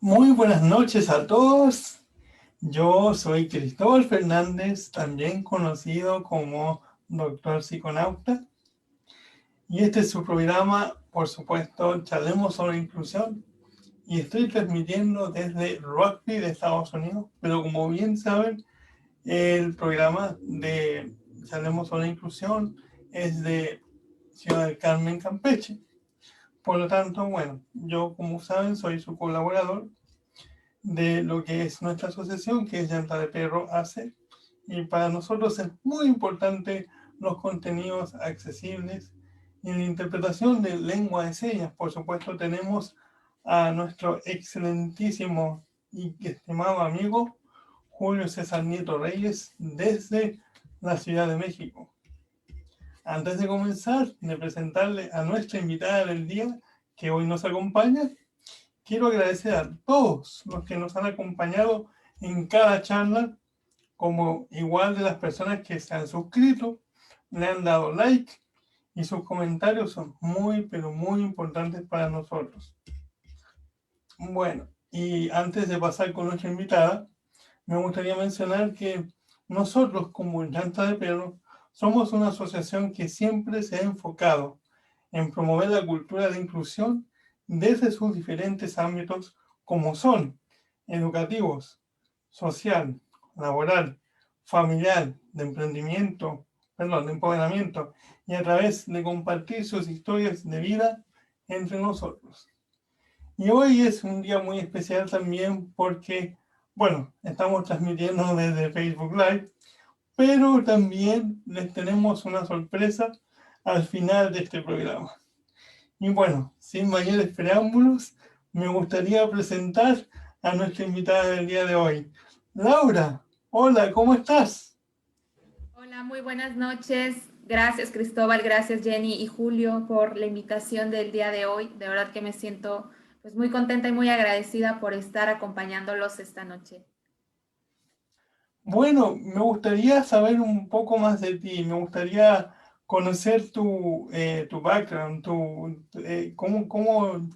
Muy buenas noches a todos. Yo soy Cristóbal Fernández, también conocido como Doctor Psiconauta, y este es su programa, por supuesto, Charlemos sobre Inclusión, y estoy transmitiendo desde Rugby de Estados Unidos, pero como bien saben, el programa de Charlemos sobre Inclusión es de Ciudad del Carmen, Campeche. Por lo tanto, bueno, yo como saben soy su colaborador de lo que es nuestra asociación, que es Llanta de Perro AC. Y para nosotros es muy importante los contenidos accesibles y en la interpretación de lengua de señas. Por supuesto, tenemos a nuestro excelentísimo y estimado amigo Julio César Nieto Reyes desde la Ciudad de México. Antes de comenzar, de presentarle a nuestra invitada del día, que hoy nos acompaña, quiero agradecer a todos los que nos han acompañado en cada charla, como igual de las personas que se han suscrito, le han dado like y sus comentarios son muy, pero muy importantes para nosotros. Bueno, y antes de pasar con nuestra invitada, me gustaría mencionar que nosotros como Llanta de Perro somos una asociación que siempre se ha enfocado en promover la cultura de inclusión desde sus diferentes ámbitos como son educativos, social, laboral, familiar, de emprendimiento, perdón, de empoderamiento, y a través de compartir sus historias de vida entre nosotros. Y hoy es un día muy especial también porque, bueno, estamos transmitiendo desde Facebook Live, pero también les tenemos una sorpresa al final de este programa. Y bueno, sin mayores preámbulos, me gustaría presentar a nuestra invitada del día de hoy. Laura, hola, ¿cómo estás? Hola, muy buenas noches. Gracias Cristóbal, gracias Jenny y Julio por la invitación del día de hoy. De verdad que me siento pues muy contenta y muy agradecida por estar acompañándolos esta noche. Bueno, me gustaría saber un poco más de ti, me gustaría conocer tu background, cómo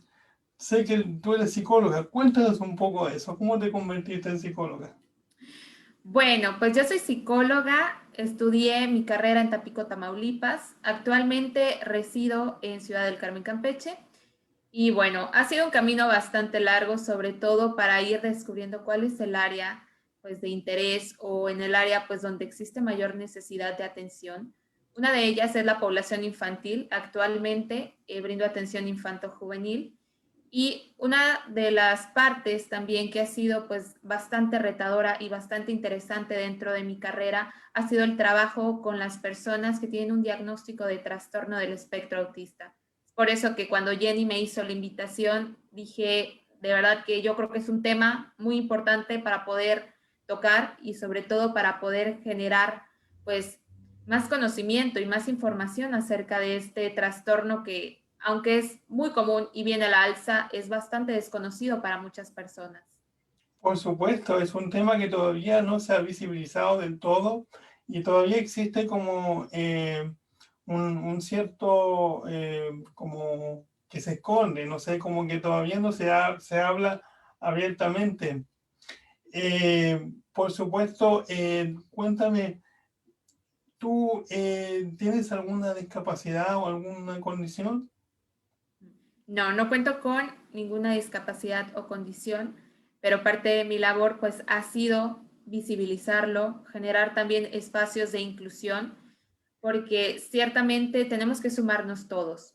sé que tú eres psicóloga. Cuéntanos un poco de eso, ¿cómo te convertiste en psicóloga? Bueno, pues yo soy psicóloga, estudié mi carrera en Tampico, Tamaulipas. Actualmente resido en Ciudad del Carmen, Campeche. Y bueno, ha sido un camino bastante largo, sobre todo para ir descubriendo cuál es el área pues de interés o en el área pues donde existe mayor necesidad de atención. Una de ellas es la población infantil. Actualmente brindo atención infanto-juvenil y una de las partes también que ha sido pues bastante retadora y bastante interesante dentro de mi carrera ha sido el trabajo con las personas que tienen un diagnóstico de trastorno del espectro autista. Por eso que cuando Jenny me hizo la invitación, dije, de verdad que yo creo que es un tema muy importante para poder tocar y sobre todo para poder generar pues más conocimiento y más información acerca de este trastorno que, aunque es muy común y viene a la alza, es bastante desconocido para muchas personas. Por supuesto, es un tema que todavía no se ha visibilizado del todo y todavía existe como un cierto, como que se esconde, no sé, como que todavía no se habla abiertamente. Por supuesto, cuéntame, ¿tú tienes alguna discapacidad o alguna condición? No, no cuento con ninguna discapacidad o condición, pero parte de mi labor pues ha sido visibilizarlo, generar también espacios de inclusión, porque ciertamente tenemos que sumarnos todos.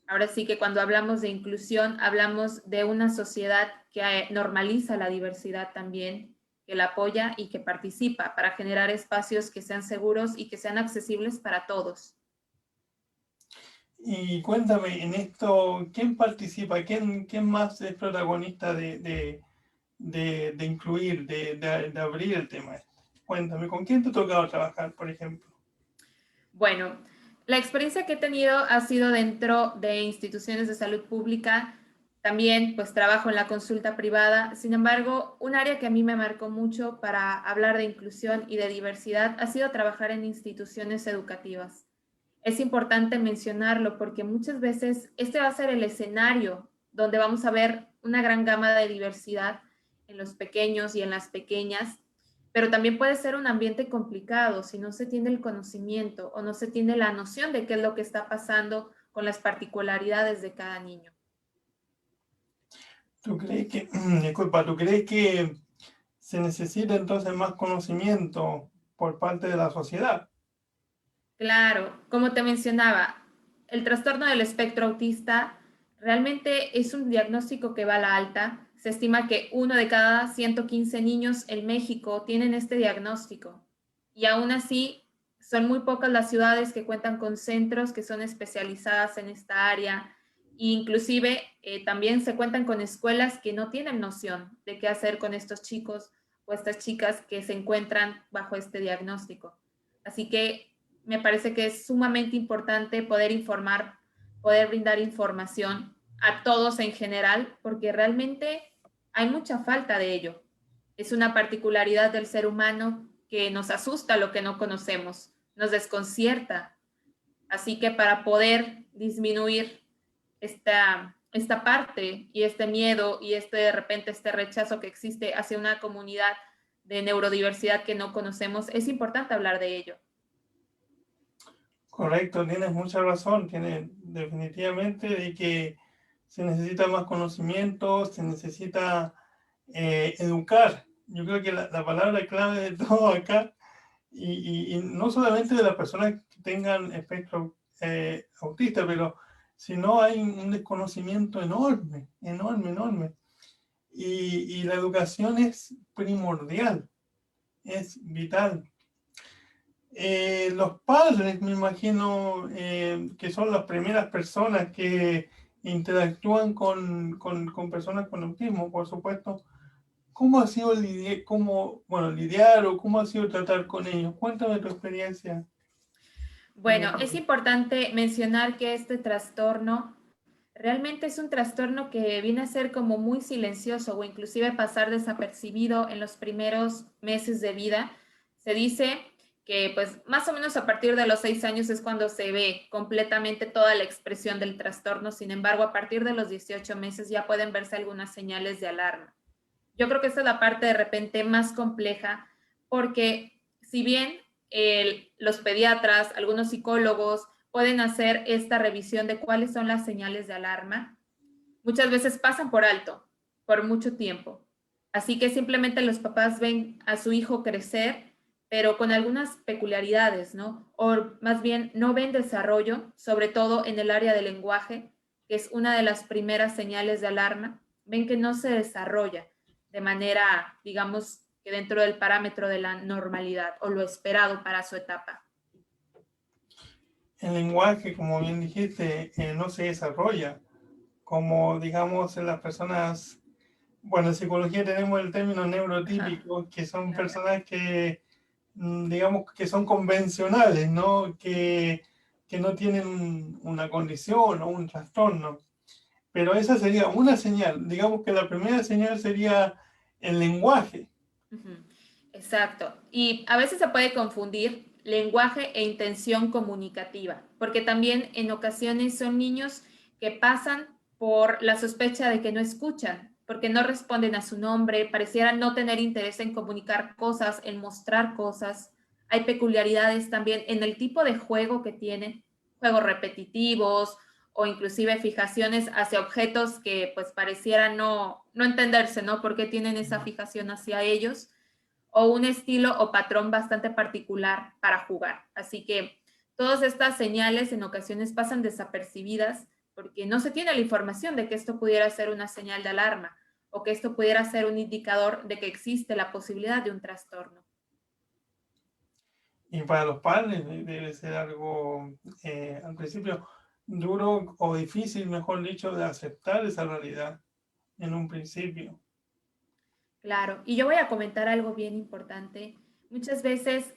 Ahora sí que cuando hablamos de inclusión, hablamos de una sociedad que normaliza la diversidad también, que la apoya y que participa para generar espacios que sean seguros y que sean accesibles para todos. Y cuéntame, en esto, ¿quién participa? ¿Quién más es protagonista de incluir, de abrir el tema este? Cuéntame, ¿con quién te ha tocado trabajar, por ejemplo? Bueno, la experiencia que he tenido ha sido dentro de instituciones de salud pública. También pues trabajo en la consulta privada. Sin embargo, un área que a mí me marcó mucho para hablar de inclusión y de diversidad ha sido trabajar en instituciones educativas. Es importante mencionarlo porque muchas veces este va a ser el escenario donde vamos a ver una gran gama de diversidad en los pequeños y en las pequeñas, pero también puede ser un ambiente complicado si no se tiene el conocimiento o no se tiene la noción de qué es lo que está pasando con las particularidades de cada niño. ¿Tú crees que, disculpa, tú crees que se necesita entonces más conocimiento por parte de la sociedad? Claro, como te mencionaba, el trastorno del espectro autista realmente es un diagnóstico que va a la alta. Se estima que uno de cada 115 niños en México tienen este diagnóstico. Y aún así, son muy pocas las ciudades que cuentan con centros que son especializadas en esta área. E inclusive también se cuentan con escuelas que no tienen noción de qué hacer con estos chicos o estas chicas que se encuentran bajo este diagnóstico. Así que me parece que es sumamente importante poder informar, poder brindar información a todos en general, porque realmente hay mucha falta de ello. Es una particularidad del ser humano que nos asusta lo que no conocemos, nos desconcierta. Así que para poder disminuir esta parte y este miedo y de repente este rechazo que existe hacia una comunidad de neurodiversidad que no conocemos, es importante hablar de ello. Correcto, tienes mucha razón, tienes definitivamente de que se necesita más conocimiento, se necesita educar. Yo creo que la palabra clave de todo acá, y no solamente de las personas que tengan espectro autista, pero si no hay un desconocimiento enorme, enorme, enorme. Y la educación es primordial, es vital. Los padres, me imagino, que son las primeras personas que interactúan con personas con autismo, por supuesto. ¿Cómo ha sido lidiar o cómo ha sido tratar con ellos? Cuéntame tu experiencia. Bueno, es importante mencionar que este trastorno realmente es un trastorno que viene a ser como muy silencioso o inclusive pasar desapercibido en los primeros meses de vida. Se dice que pues más o menos a partir de los 6 años es cuando se ve completamente toda la expresión del trastorno. Sin embargo, a partir de los 18 meses ya pueden verse algunas señales de alarma. Yo creo que esta es la parte de repente más compleja porque si bien los pediatras, algunos psicólogos pueden hacer esta revisión de cuáles son las señales de alarma, muchas veces pasan por alto por mucho tiempo. Así que simplemente los papás ven a su hijo crecer, pero con algunas peculiaridades, ¿no? O más bien no ven desarrollo, sobre todo en el área del lenguaje, que es una de las primeras señales de alarma. Ven que no se desarrolla de manera, digamos, que dentro del parámetro de la normalidad o lo esperado para su etapa. El lenguaje, como bien dijiste, no se desarrolla como, digamos, en las personas. Bueno, en psicología tenemos el término neurotípico, que son Claro. personas que, digamos, que son convencionales, ¿no? Que no tienen una condición o un trastorno. Pero esa sería una señal. Digamos que la primera señal sería el lenguaje. Ujú. Exacto. Y a veces se puede confundir lenguaje e intención comunicativa, porque también en ocasiones son niños que pasan por la sospecha de que no escuchan, porque no responden a su nombre, parecieran no tener interés en comunicar cosas, en mostrar cosas. Hay peculiaridades también en el tipo de juego que tienen, juegos repetitivos o inclusive fijaciones hacia objetos que pues parecieran no entenderse, ¿no? ¿Por qué tienen esa fijación hacia ellos? O un estilo o patrón bastante particular para jugar. Así que todas estas señales en ocasiones pasan desapercibidas porque no se tiene la información de que esto pudiera ser una señal de alarma o que esto pudiera ser un indicador de que existe la posibilidad de un trastorno. Y para los padres debe ser algo, al principio, duro o difícil, mejor dicho, de aceptar esa realidad en un principio. Claro, y yo voy a comentar algo bien importante. Muchas veces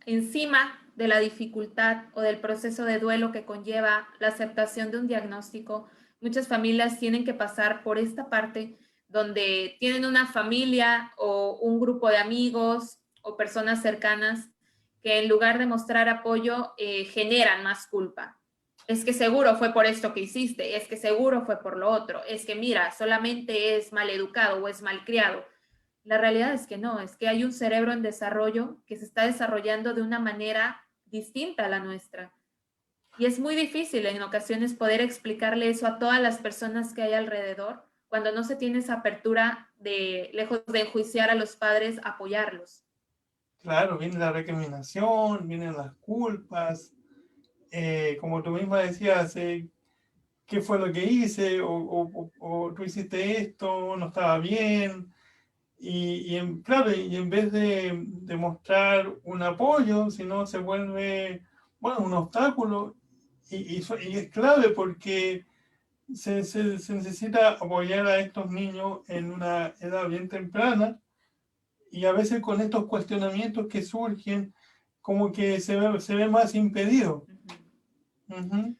encima de la dificultad o del proceso de duelo que conlleva la aceptación de un diagnóstico, muchas familias tienen que pasar por esta parte donde tienen una familia o un grupo de amigos o personas cercanas que en lugar de mostrar apoyo generan más culpa. Es que seguro fue por esto que hiciste, es que seguro fue por lo otro, es que mira, solamente es mal educado o es mal criado. La realidad es que no, es que hay un cerebro en desarrollo que se está desarrollando de una manera distinta a la nuestra. Y es muy difícil en ocasiones poder explicarle eso a todas las personas que hay alrededor cuando no se tiene esa apertura de, lejos de enjuiciar a los padres, apoyarlos. Claro, viene la recriminación, vienen las culpas, como tú misma decías, ¿qué fue lo que hice? O tú hiciste esto, no estaba bien. Claro, y en vez de mostrar un apoyo, sino se vuelve, bueno, un obstáculo. Y es clave porque se necesita apoyar a estos niños en una edad bien temprana y a veces con estos cuestionamientos que surgen, como que se ve más impedido. Ujú.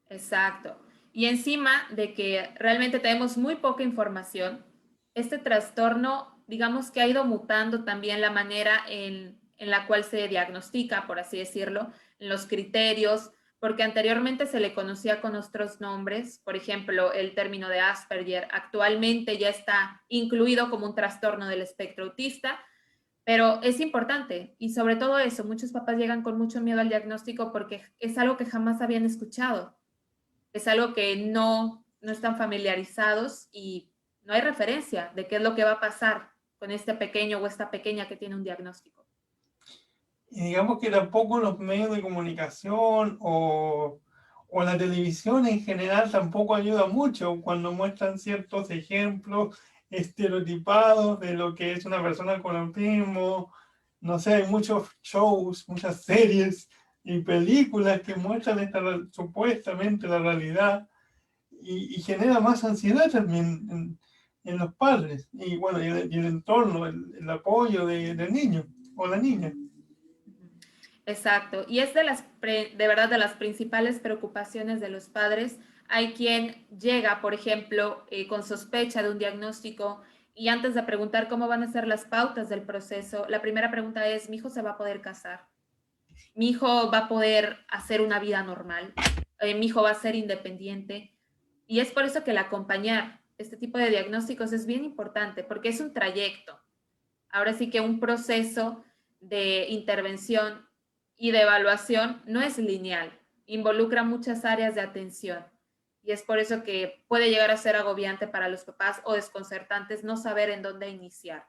Exacto. Y encima de que realmente tenemos muy poca información, este trastorno, digamos que ha ido mutando también la manera en la cual se diagnostica, por así decirlo, en los criterios, porque anteriormente se le conocía con otros nombres, por ejemplo, el término de Asperger, actualmente ya está incluido como un trastorno del espectro autista, pero es importante y sobre todo eso, muchos papás llegan con mucho miedo al diagnóstico porque es algo que jamás habían escuchado, es algo que no están familiarizados y no hay referencia de qué es lo que va a pasar con este pequeño o esta pequeña que tiene un diagnóstico. Y digamos que tampoco los medios de comunicación o la televisión en general tampoco ayuda mucho cuando muestran ciertos ejemplos estereotipados de lo que es una persona con autismo. No sé, hay muchos shows, muchas series y películas que muestran supuestamente la realidad y genera más ansiedad también en los padres y bueno, y el entorno, el apoyo del niño o la niña. Exacto, y es de verdad de las principales preocupaciones de los padres. Hay quien llega, por ejemplo, con sospecha de un diagnóstico y antes de preguntar cómo van a ser las pautas del proceso, la primera pregunta es, ¿mi hijo se va a poder casar? ¿Mi hijo va a poder hacer una vida normal? ¿Mi hijo va a ser independiente? Y es por eso que el acompañar este tipo de diagnósticos es bien importante, porque es un trayecto. Ahora sí que un proceso de intervención y de evaluación no es lineal, involucra muchas áreas de atención. Y es por eso que puede llegar a ser agobiante para los papás o desconcertantes no saber en dónde iniciar.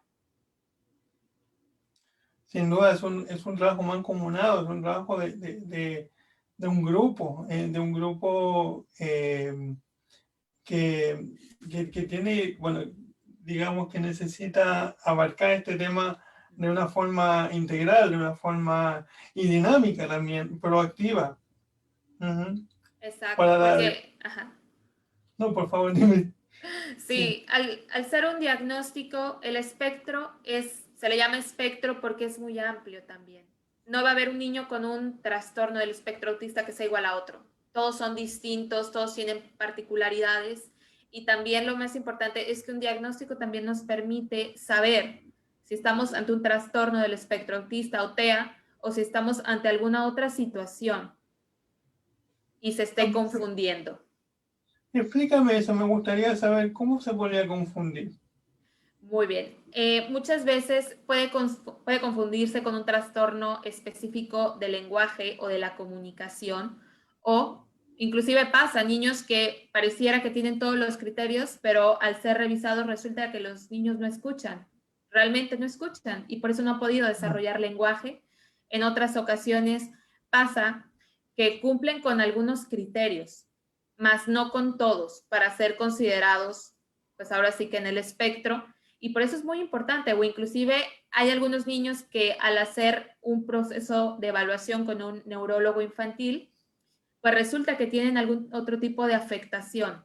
Sin duda es un trabajo mancomunado, es un trabajo de un grupo que, que tiene, bueno, digamos que necesita abarcar este tema de una forma integral, de una forma y dinámica también, proactiva. Ujú. Exacto, Para dar, porque, ajá. no, por favor, dime. Sí. Sí, al ser un diagnóstico, el espectro se le llama espectro porque es muy amplio también. No va a haber un niño con un trastorno del espectro autista que sea igual a otro. Todos son distintos, todos tienen particularidades y también lo más importante es que un diagnóstico también nos permite saber si estamos ante un trastorno del espectro autista o TEA o si estamos ante alguna otra situación y se esté confundiendo. Explícame eso, me gustaría saber cómo se podría confundir. Muy bien. Muchas veces puede confundirse con un trastorno específico del lenguaje o de la comunicación o inclusive pasa niños que pareciera que tienen todos los criterios, pero al ser revisados resulta que los niños no escuchan, realmente no escuchan y por eso no han podido desarrollar lenguaje. En otras ocasiones pasa que cumplen con algunos criterios, mas no con todos para ser considerados, pues ahora sí que en el espectro y por eso es muy importante, o inclusive hay algunos niños que al hacer un proceso de evaluación con un neurólogo infantil, pues resulta que tienen algún otro tipo de afectación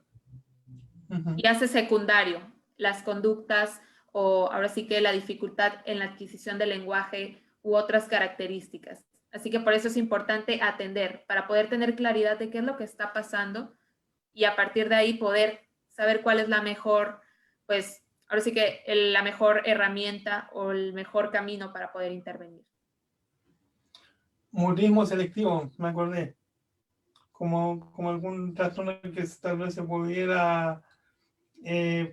Ujú. y hace secundario las conductas o ahora sí que la dificultad en la adquisición del lenguaje u otras características. Así que por eso es importante atender para poder tener claridad de qué es lo que está pasando y a partir de ahí poder saber cuál es la mejor, pues ahora sí que la mejor herramienta o el mejor camino para poder intervenir. Mutismo selectivo, me acordé. como algún trastorno que tal vez se pudiera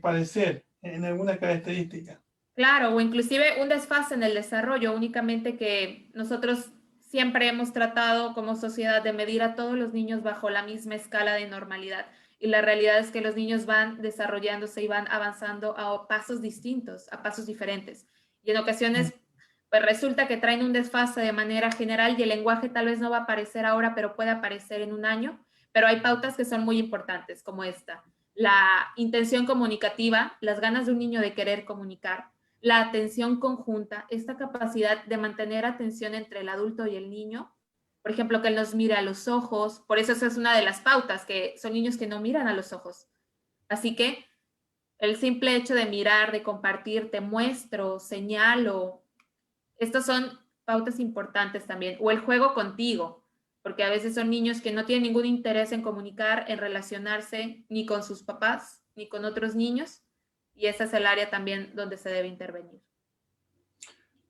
parecer en alguna característica. Claro, o inclusive un desfase en el desarrollo, únicamente que nosotros siempre hemos tratado como sociedad de medir a todos los niños bajo la misma escala de normalidad. Y la realidad es que los niños van desarrollándose y van avanzando a pasos distintos, a pasos diferentes. Y en ocasiones, pues resulta que traen un desfase de manera general y el lenguaje tal vez no va a aparecer ahora, pero puede aparecer en un año. Pero hay pautas que son muy importantes, como esta. La intención comunicativa, las ganas de un niño de querer comunicar, la atención conjunta, esta capacidad de mantener atención entre el adulto y el niño, por ejemplo, que él nos mire a los ojos, por eso esa es una de las pautas, que son niños que no miran a los ojos. Así que el simple hecho de mirar, de compartir, te muestro, señalo, estos son pautas importantes también. O el juego contigo, porque a veces son niños que no tienen ningún interés en comunicar, en relacionarse ni con sus papás, ni con otros niños, y esa es el área también donde se debe intervenir.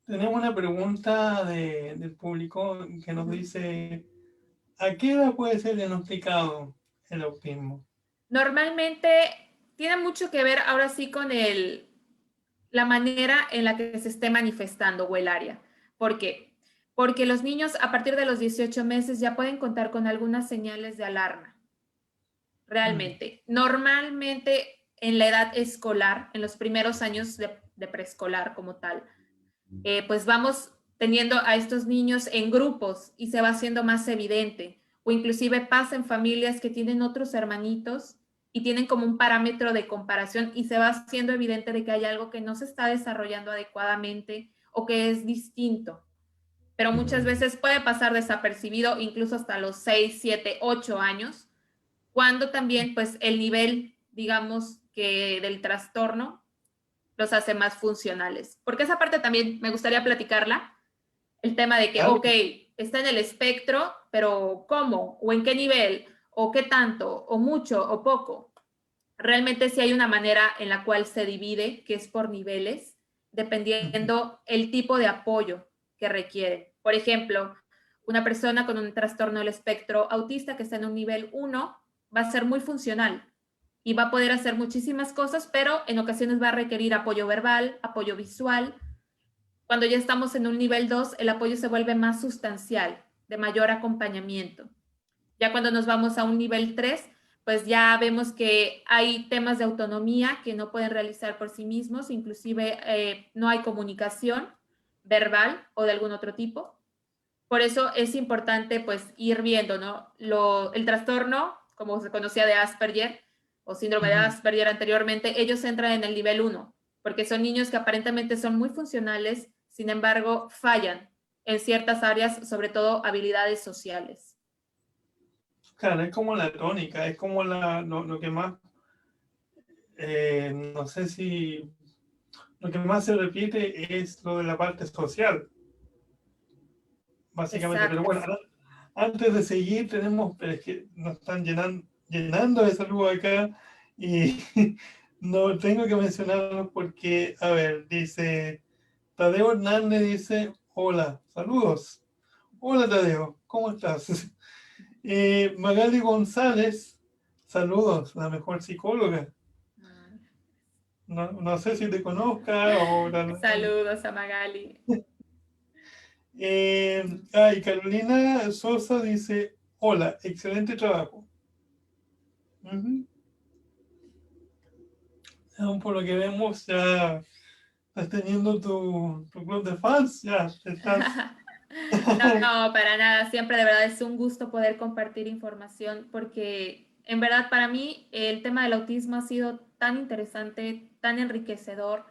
Tenemos una pregunta del público que nos dice, ¿a qué edad puede ser diagnosticado el autismo? Normalmente tiene mucho que ver ahora sí con la manera en la que se esté manifestando o el área. ¿Por qué? Porque los niños a partir de los 18 meses ya pueden contar con algunas señales de alarma. Realmente. Normalmente en la edad escolar, en los primeros años de preescolar como tal, pues vamos teniendo a estos niños en grupos y se va haciendo más evidente. O inclusive pasa en familias que tienen otros hermanitos y tienen como un parámetro de comparación y se va haciendo evidente de que hay algo que no se está desarrollando adecuadamente o que es distinto. Pero muchas veces puede pasar desapercibido incluso hasta los 6, 7, 8 años, cuando también pues el nivel, digamos, que del trastorno los hace más funcionales. Porque esa parte también me gustaría platicarla, el tema de que, Claro. ok, está en el espectro, pero ¿cómo? ¿O en qué nivel? ¿O qué tanto? ¿O mucho? ¿O poco? Realmente sí hay una manera en la cual se divide, que es por niveles, dependiendo el tipo de apoyo que requiere. Por ejemplo, una persona con un trastorno del espectro autista que está en un nivel 1 va a ser muy funcional y va a poder hacer muchísimas cosas, pero en ocasiones va a requerir apoyo verbal, apoyo visual. Cuando ya estamos en un nivel 2, el apoyo se vuelve más sustancial, de mayor acompañamiento. Ya cuando nos vamos a un nivel 3, pues ya vemos que hay temas de autonomía que no pueden realizar por sí mismos, inclusive no hay comunicación verbal o de algún otro tipo. Por eso es importante pues ir viendo, ¿no? El trastorno, como se conocía de Asperger o síndrome de Asperger anteriormente, ellos entran en el nivel 1, porque son niños que aparentemente son muy funcionales, sin embargo fallan en ciertas áreas, sobre todo habilidades sociales. Claro, es como la tónica, es como lo que más, no sé si lo que más se repite es lo de la parte social, básicamente. Pero Exacto. bueno, antes de seguir, pero es que nos están llenando de saludos acá y no tengo que mencionarlos porque, a ver, dice Tadeo Hernández, dice, hola, saludos. Hola Tadeo, ¿cómo estás? Magali González, saludos, la mejor psicóloga. No sé si te conozca o Saludos a Magali. Carolina Sosa dice, hola, excelente trabajo. Aún por lo que vemos, ya estás teniendo tu club de fans, ya estás. No, para nada. Siempre de verdad es un gusto poder compartir información porque en verdad para mí el tema del autismo ha sido tan interesante, tan enriquecedor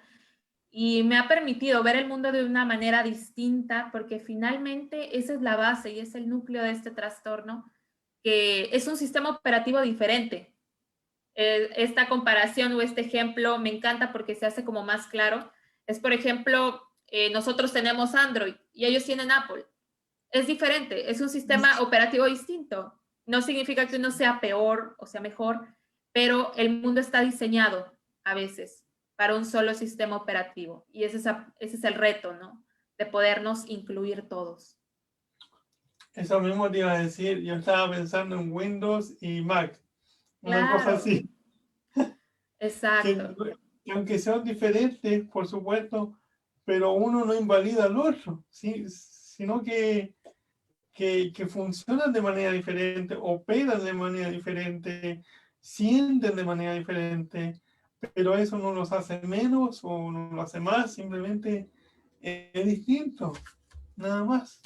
y me ha permitido ver el mundo de una manera distinta porque finalmente esa es la base y es el núcleo de este trastorno, que es un sistema operativo diferente. Esta comparación o este ejemplo me encanta porque se hace como más claro. Es, por ejemplo, nosotros tenemos Android y ellos tienen Apple. Es diferente, es un sistema operativo distinto. No significa que uno sea peor o sea mejor, pero el mundo está diseñado a veces para un solo sistema operativo. Y ese es el reto, ¿no? De podernos incluir todos. Eso mismo te iba a decir, yo estaba pensando en Windows y Mac, una cosa Claro, así, que, exacto. que aunque sean diferentes, por supuesto, pero uno no invalida al otro, ¿sí? Sino que funcionan de manera diferente, operan de manera diferente, sienten de manera diferente, pero eso no los hace menos o no lo hace más, simplemente es distinto, nada más.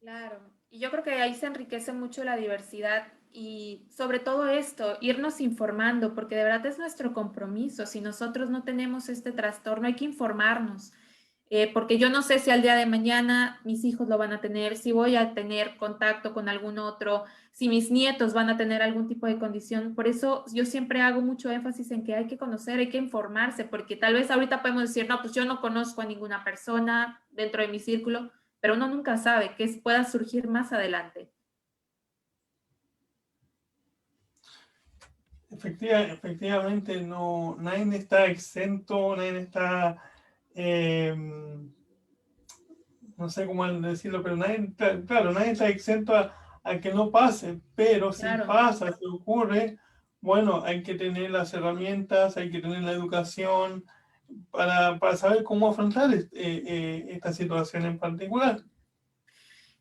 Claro, y yo creo que ahí se enriquece mucho la diversidad y sobre todo esto, irnos informando, porque de verdad es nuestro compromiso. Si nosotros no tenemos este trastorno, hay que informarnos, porque yo no sé si al día de mañana mis hijos lo van a tener, si voy a tener contacto con algún otro, si mis nietos van a tener algún tipo de condición. Por eso yo siempre hago mucho énfasis en que hay que conocer, hay que informarse, porque tal vez ahorita podemos decir, no, pues yo no conozco a ninguna persona dentro de mi círculo, pero uno nunca sabe qué pueda surgir más adelante. Efectivamente, no, nadie está exento, nadie está, eh, no sé cómo decirlo, pero nadie está, claro, nadie está exento a que no pase, pero si Claro, pasa, si ocurre, bueno, hay que tener las herramientas, hay que tener la educación para saber cómo afrontar esta situación en particular.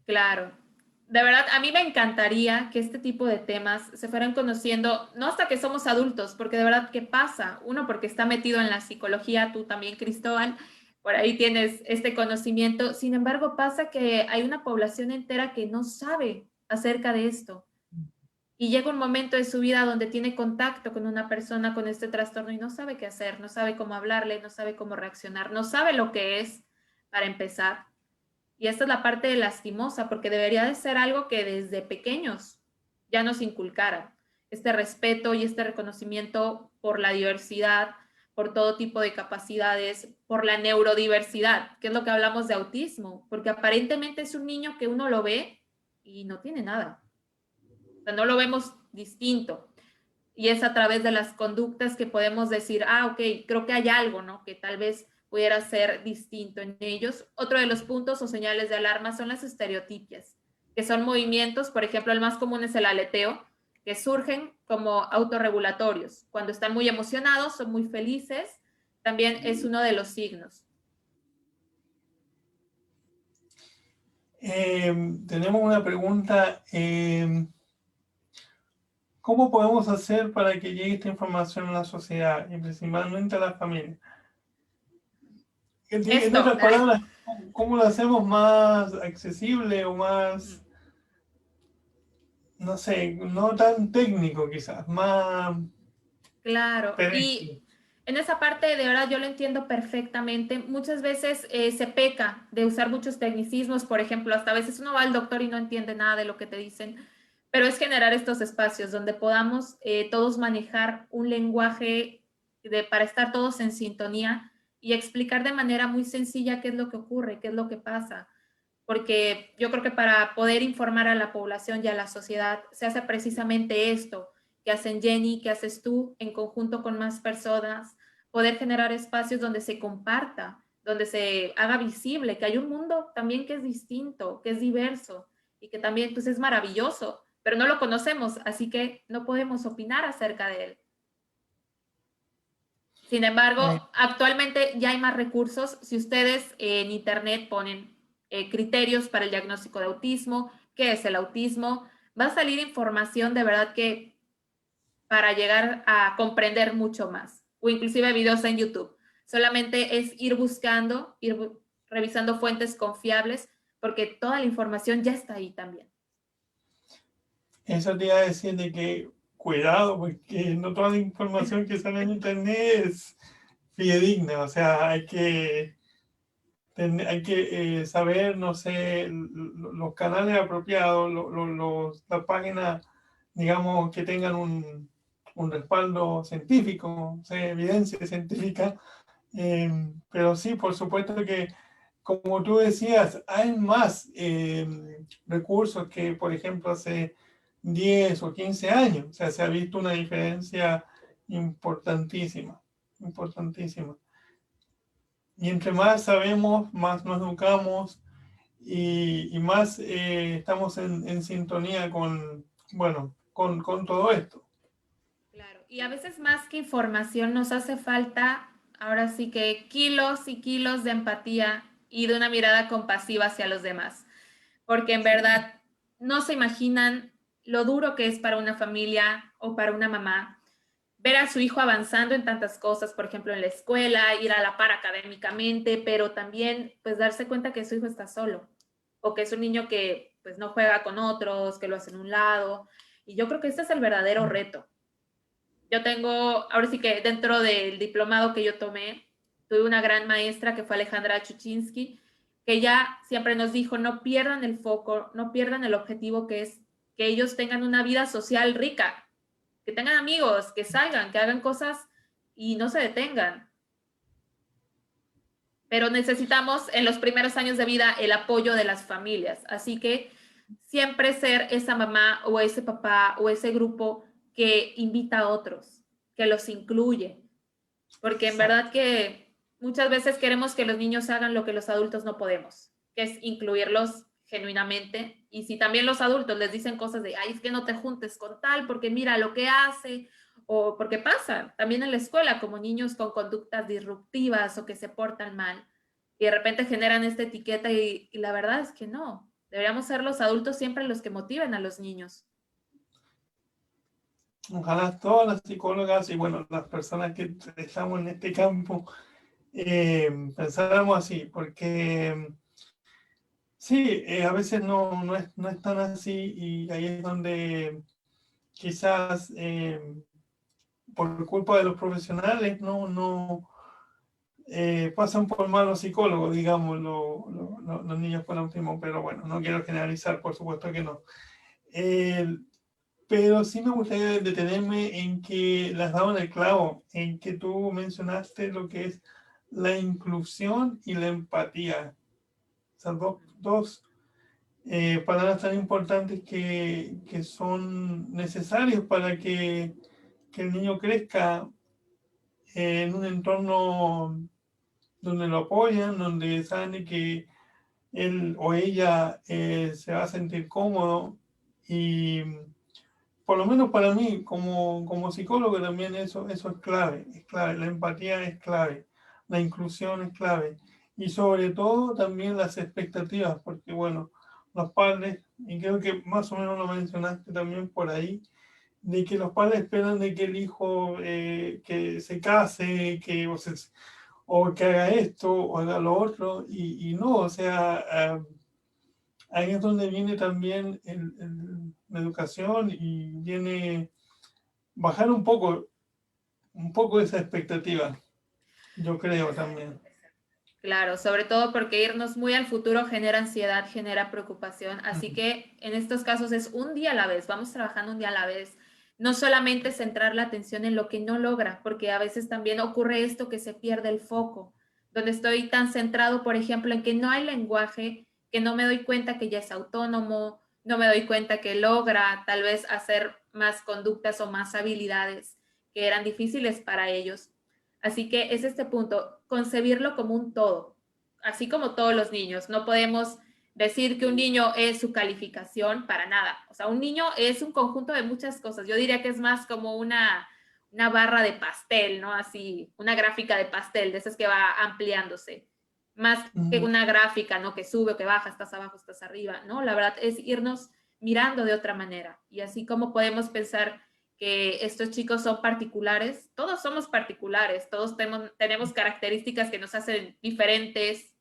claro. De verdad, a mí me encantaría que este tipo de temas se fueran conociendo, no hasta que somos adultos, porque de verdad, ¿qué pasa? Uno, porque está metido en la psicología, tú también, Cristóbal, por ahí tienes este conocimiento. Sin embargo, pasa que hay una población entera que no sabe acerca de esto. Y llega un momento de su vida donde tiene contacto con una persona con este trastorno y no sabe qué hacer, no sabe cómo hablarle, no sabe cómo reaccionar, no sabe lo que es para empezar. Y esta es la parte lastimosa, porque debería de ser algo que desde pequeños ya nos inculcaran. Este respeto y este reconocimiento por la diversidad, por todo tipo de capacidades, por la neurodiversidad, que es lo que hablamos de autismo, porque aparentemente es un niño que uno lo ve y no tiene nada. O sea, no lo vemos distinto. Y es a través de las conductas que podemos decir, ah, ok, creo que hay algo, ¿no? Que tal vez pudiera ser distinto en ellos. Otro de los puntos o señales de alarma son las estereotipias, que son movimientos, por ejemplo, el más común es el aleteo, que surgen como autorregulatorios. Cuando están muy emocionados, son muy felices, también es uno de los signos. Tenemos una pregunta. ¿Cómo podemos hacer para que llegue esta información a la sociedad y principalmente a la familia? En Esto, otras palabras, ¿cómo lo hacemos más accesible o más, no sé, no tan técnico quizás, más claro, y perenne? en esa parte de verdad yo lo entiendo perfectamente. Muchas veces se peca de usar muchos tecnicismos, por ejemplo, hasta a veces uno va al doctor y no entiende nada de lo que te dicen, pero es generar estos espacios donde podamos todos manejar un lenguaje para estar todos en sintonía y explicar de manera muy sencilla qué es lo que ocurre, qué es lo que pasa, porque yo creo que para poder informar a la población y a la sociedad se hace precisamente esto que hacen Jenny, que haces tú en conjunto con más personas, poder generar espacios donde se comparta, donde se haga visible que hay un mundo también que es distinto, que es diverso y que también pues es maravilloso, pero no lo conocemos, así que no podemos opinar acerca de él. Sin embargo, Eh, actualmente ya hay más recursos. Si ustedes en Internet ponen criterios para el diagnóstico de autismo, qué es el autismo, va a salir información de verdad que para llegar a comprender mucho más, o inclusive videos en YouTube. Solamente es ir buscando, revisando fuentes confiables, porque toda la información ya está ahí también. Eso te iba a decir de que cuidado, porque no toda la información que sale en internet es fidedigna, o sea, hay que saber, no sé, los canales apropiados, las páginas, digamos, que tengan un respaldo científico, o sea, evidencia científica. Pero sí, por supuesto que, como tú decías, hay más recursos que, por ejemplo, hace 10 o 15 años. O sea, se ha visto una diferencia importantísima, importantísima. Y entre más sabemos, más nos educamos y más estamos en sintonía con, bueno, con todo esto. Claro, y a veces más que información nos hace falta, ahora sí que kilos y kilos de empatía y de una mirada compasiva hacia los demás, porque en Sí. verdad no se imaginan lo duro que es para una familia o para una mamá ver a su hijo avanzando en tantas cosas, por ejemplo, en la escuela, ir a la par académicamente, pero también pues darse cuenta que su hijo está solo o que es un niño que pues no juega con otros, que lo hace en un lado. Y yo creo que este es el verdadero reto. Yo tengo, ahora sí que dentro del diplomado que yo tomé, tuve una gran maestra que fue Alejandra Chuchinsky, que ella siempre nos dijo, no pierdan el foco, no pierdan el objetivo que es que ellos tengan una vida social rica, que tengan amigos, que salgan, que hagan cosas y no se detengan. Pero necesitamos en los primeros años de vida el apoyo de las familias. Así que siempre ser esa mamá o ese papá o ese grupo que invita a otros, que los incluye. Porque en Exacto. verdad que muchas veces queremos que los niños hagan lo que los adultos no podemos, que es incluirlos genuinamente. Y si también los adultos les dicen cosas de, ay, es que no te juntes con tal, porque mira lo que hace, o porque pasa también en la escuela, como niños con conductas disruptivas o que se portan mal, y de repente generan esta etiqueta y la verdad es que no. Deberíamos ser los adultos siempre los que motiven a los niños. Ojalá todas las psicólogas y bueno, las personas que estamos en este campo pensáramos así, porque sí, a veces no es tan así y ahí es donde quizás por culpa de los profesionales pasan por malos psicólogos, digamos, los niños con autismo, pero bueno, no quiero generalizar, por supuesto que no. Eh, pero sí me gustaría detenerme en que las dado en el clavo, en que tú mencionaste lo que es la inclusión y la empatía. Esas dos palabras tan importantes que son necesarias para que el niño crezca en un entorno donde lo apoyan, donde saben que él o ella se va a sentir cómodo y por lo menos para mí como psicólogo también eso es clave, la empatía es clave, la inclusión es clave y sobre todo también las expectativas, porque bueno, los padres, y creo que más o menos lo mencionaste también por ahí, de que los padres esperan de que el hijo que se case, o que haga esto o haga lo otro, y no, o sea, ahí es donde viene también la educación y viene bajar un poco esa expectativa, yo creo también. Claro, sobre todo porque irnos muy al futuro genera ansiedad, genera preocupación. Así Ujú. que en estos casos es un día a la vez, vamos trabajando un día a la vez. No solamente centrar la atención en lo que no logra, porque a veces también ocurre esto que se pierde el foco, donde estoy tan centrado, por ejemplo, en que no hay lenguaje, que no me doy cuenta que ya es autónomo, no me doy cuenta que logra tal vez hacer más conductas o más habilidades que eran difíciles para ellos. Así que es este punto, concebirlo como un todo, así como todos los niños. No podemos decir que un niño es su calificación para nada. O sea, un niño es un conjunto de muchas cosas. Yo diría que es más como una barra de pastel, ¿no? Así, una gráfica de pastel, de esas que va ampliándose. Más que Ujú. una gráfica, ¿no? Que sube, que baja, estás abajo, estás arriba, ¿no? La verdad es irnos mirando de otra manera. Y así como podemos pensar que estos chicos son particulares, todos somos particulares, todos tenemos características que nos hacen diferentes,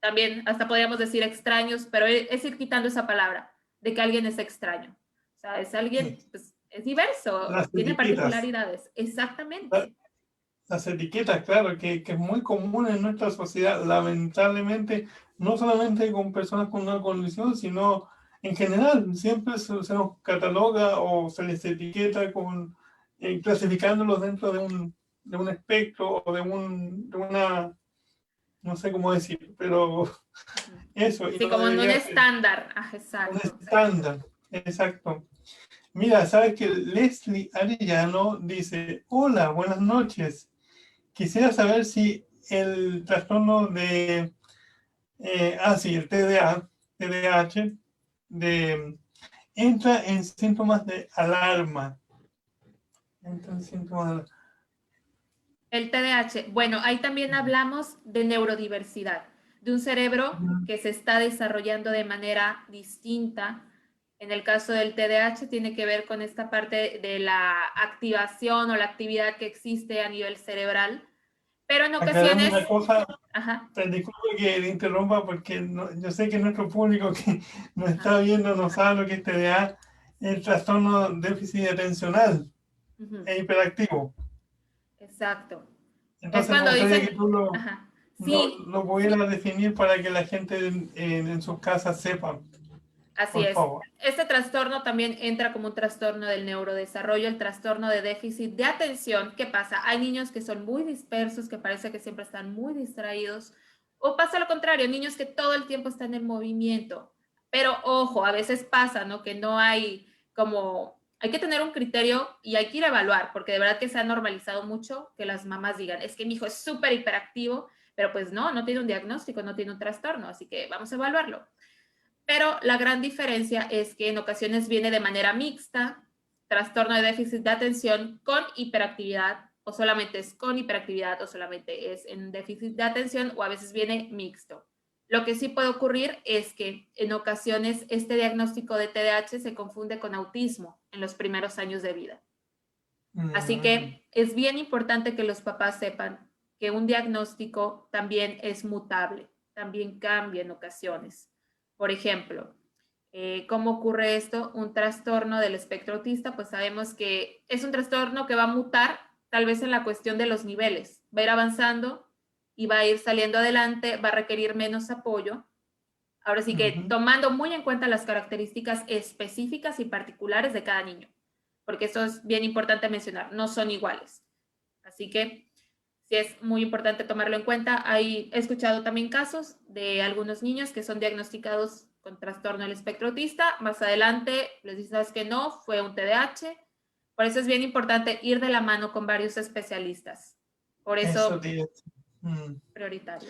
también hasta podríamos decir extraños, pero es ir quitando esa palabra de que alguien es extraño. O sea, es alguien, pues, es diverso, Las tiene etiquetas, particularidades, la- exactamente. las etiquetas, claro, que es muy común en nuestra sociedad, lamentablemente, no solamente con personas con una condición, sino en general, siempre se nos cataloga o se les etiqueta clasificándolos dentro de un espectro o de una, no sé cómo decir, pero eso, y Sí, no como en un debería ser estándar. Ah, un exacto. estándar, exacto. Mira, sabes que Leslie Arellano dice, hola, buenas noches. Quisiera saber si el trastorno de, sí, el TDA TDAH, de, entra en síntomas de alarma. Entra en síntomas de alarma. El TDAH, bueno, ahí también hablamos de neurodiversidad, de un cerebro que se está desarrollando de manera distinta. En el caso del TDAH tiene que ver con esta parte de la activación o la actividad que existe a nivel cerebral, pero en Aclarando ocasiones... una cosa, Ajá, disculpe que le interrumpa porque yo sé que nuestro público que nos está ajá, viendo no sabe lo que es TDA, el trastorno déficit atencional e hiperactivo. exacto. Es Entonces me cuando gustaría que dicen, tú ajá, sí, lo pudieras definir para que la gente en sus casas sepa, así por es. favor. Este trastorno también entra como un trastorno del neurodesarrollo, el trastorno de déficit de atención. ¿Qué pasa? Hay niños que son muy dispersos, que parece que siempre están muy distraídos, o pasa lo contrario, niños que todo el tiempo están en movimiento. Pero ojo, a veces pasa, ¿no? Que no hay como, hay que tener un criterio y hay que ir a evaluar, porque de verdad que se ha normalizado mucho que las mamás digan, es que mi hijo es súper hiperactivo, pero pues no tiene un diagnóstico, no tiene un trastorno, así que vamos a evaluarlo. Pero la gran diferencia es que en ocasiones viene de manera mixta, trastorno de déficit de atención con hiperactividad, o solamente es con hiperactividad, o solamente es en déficit de atención, o a veces viene mixto. Lo que sí puede ocurrir es que en ocasiones este diagnóstico de TDAH se confunde con autismo en los primeros años de vida. Así Mm, que es bien importante que los papás sepan que un diagnóstico también es mutable, también cambia en ocasiones. Por ejemplo, ¿cómo ocurre esto? Un trastorno del espectro autista, pues sabemos que es un trastorno que va a mutar tal vez en la cuestión de los niveles, va a ir avanzando y va a ir saliendo adelante, va a requerir menos apoyo. Ahora sí que ujú. tomando muy en cuenta las características específicas y particulares de cada niño, porque esto es bien importante mencionar, no son iguales. Así que sí es muy importante tomarlo en cuenta. He escuchado también casos de algunos niños que son diagnosticados con trastorno del espectro autista. Más adelante les dicen, ¿sabes que no? Fue un TDAH. Por eso es bien importante ir de la mano con varios especialistas. Por Eso, eso, tío. Mm. prioritario.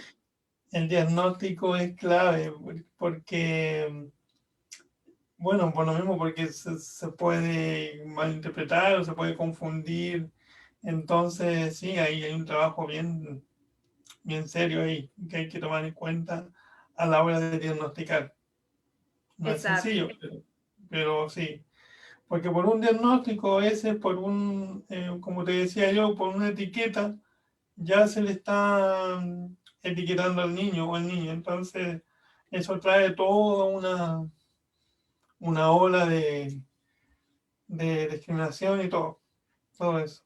El diagnóstico es clave porque, bueno, por lo mismo, porque se puede malinterpretar o se puede confundir. Entonces, sí, ahí hay un trabajo bien serio ahí que hay que tomar en cuenta a la hora de diagnosticar. No es Exacto, sencillo, pero sí. Porque por un diagnóstico, ese, como te decía yo, por una etiqueta, ya se le está etiquetando al niño o al niño. Entonces, eso trae toda una ola de discriminación y todo eso.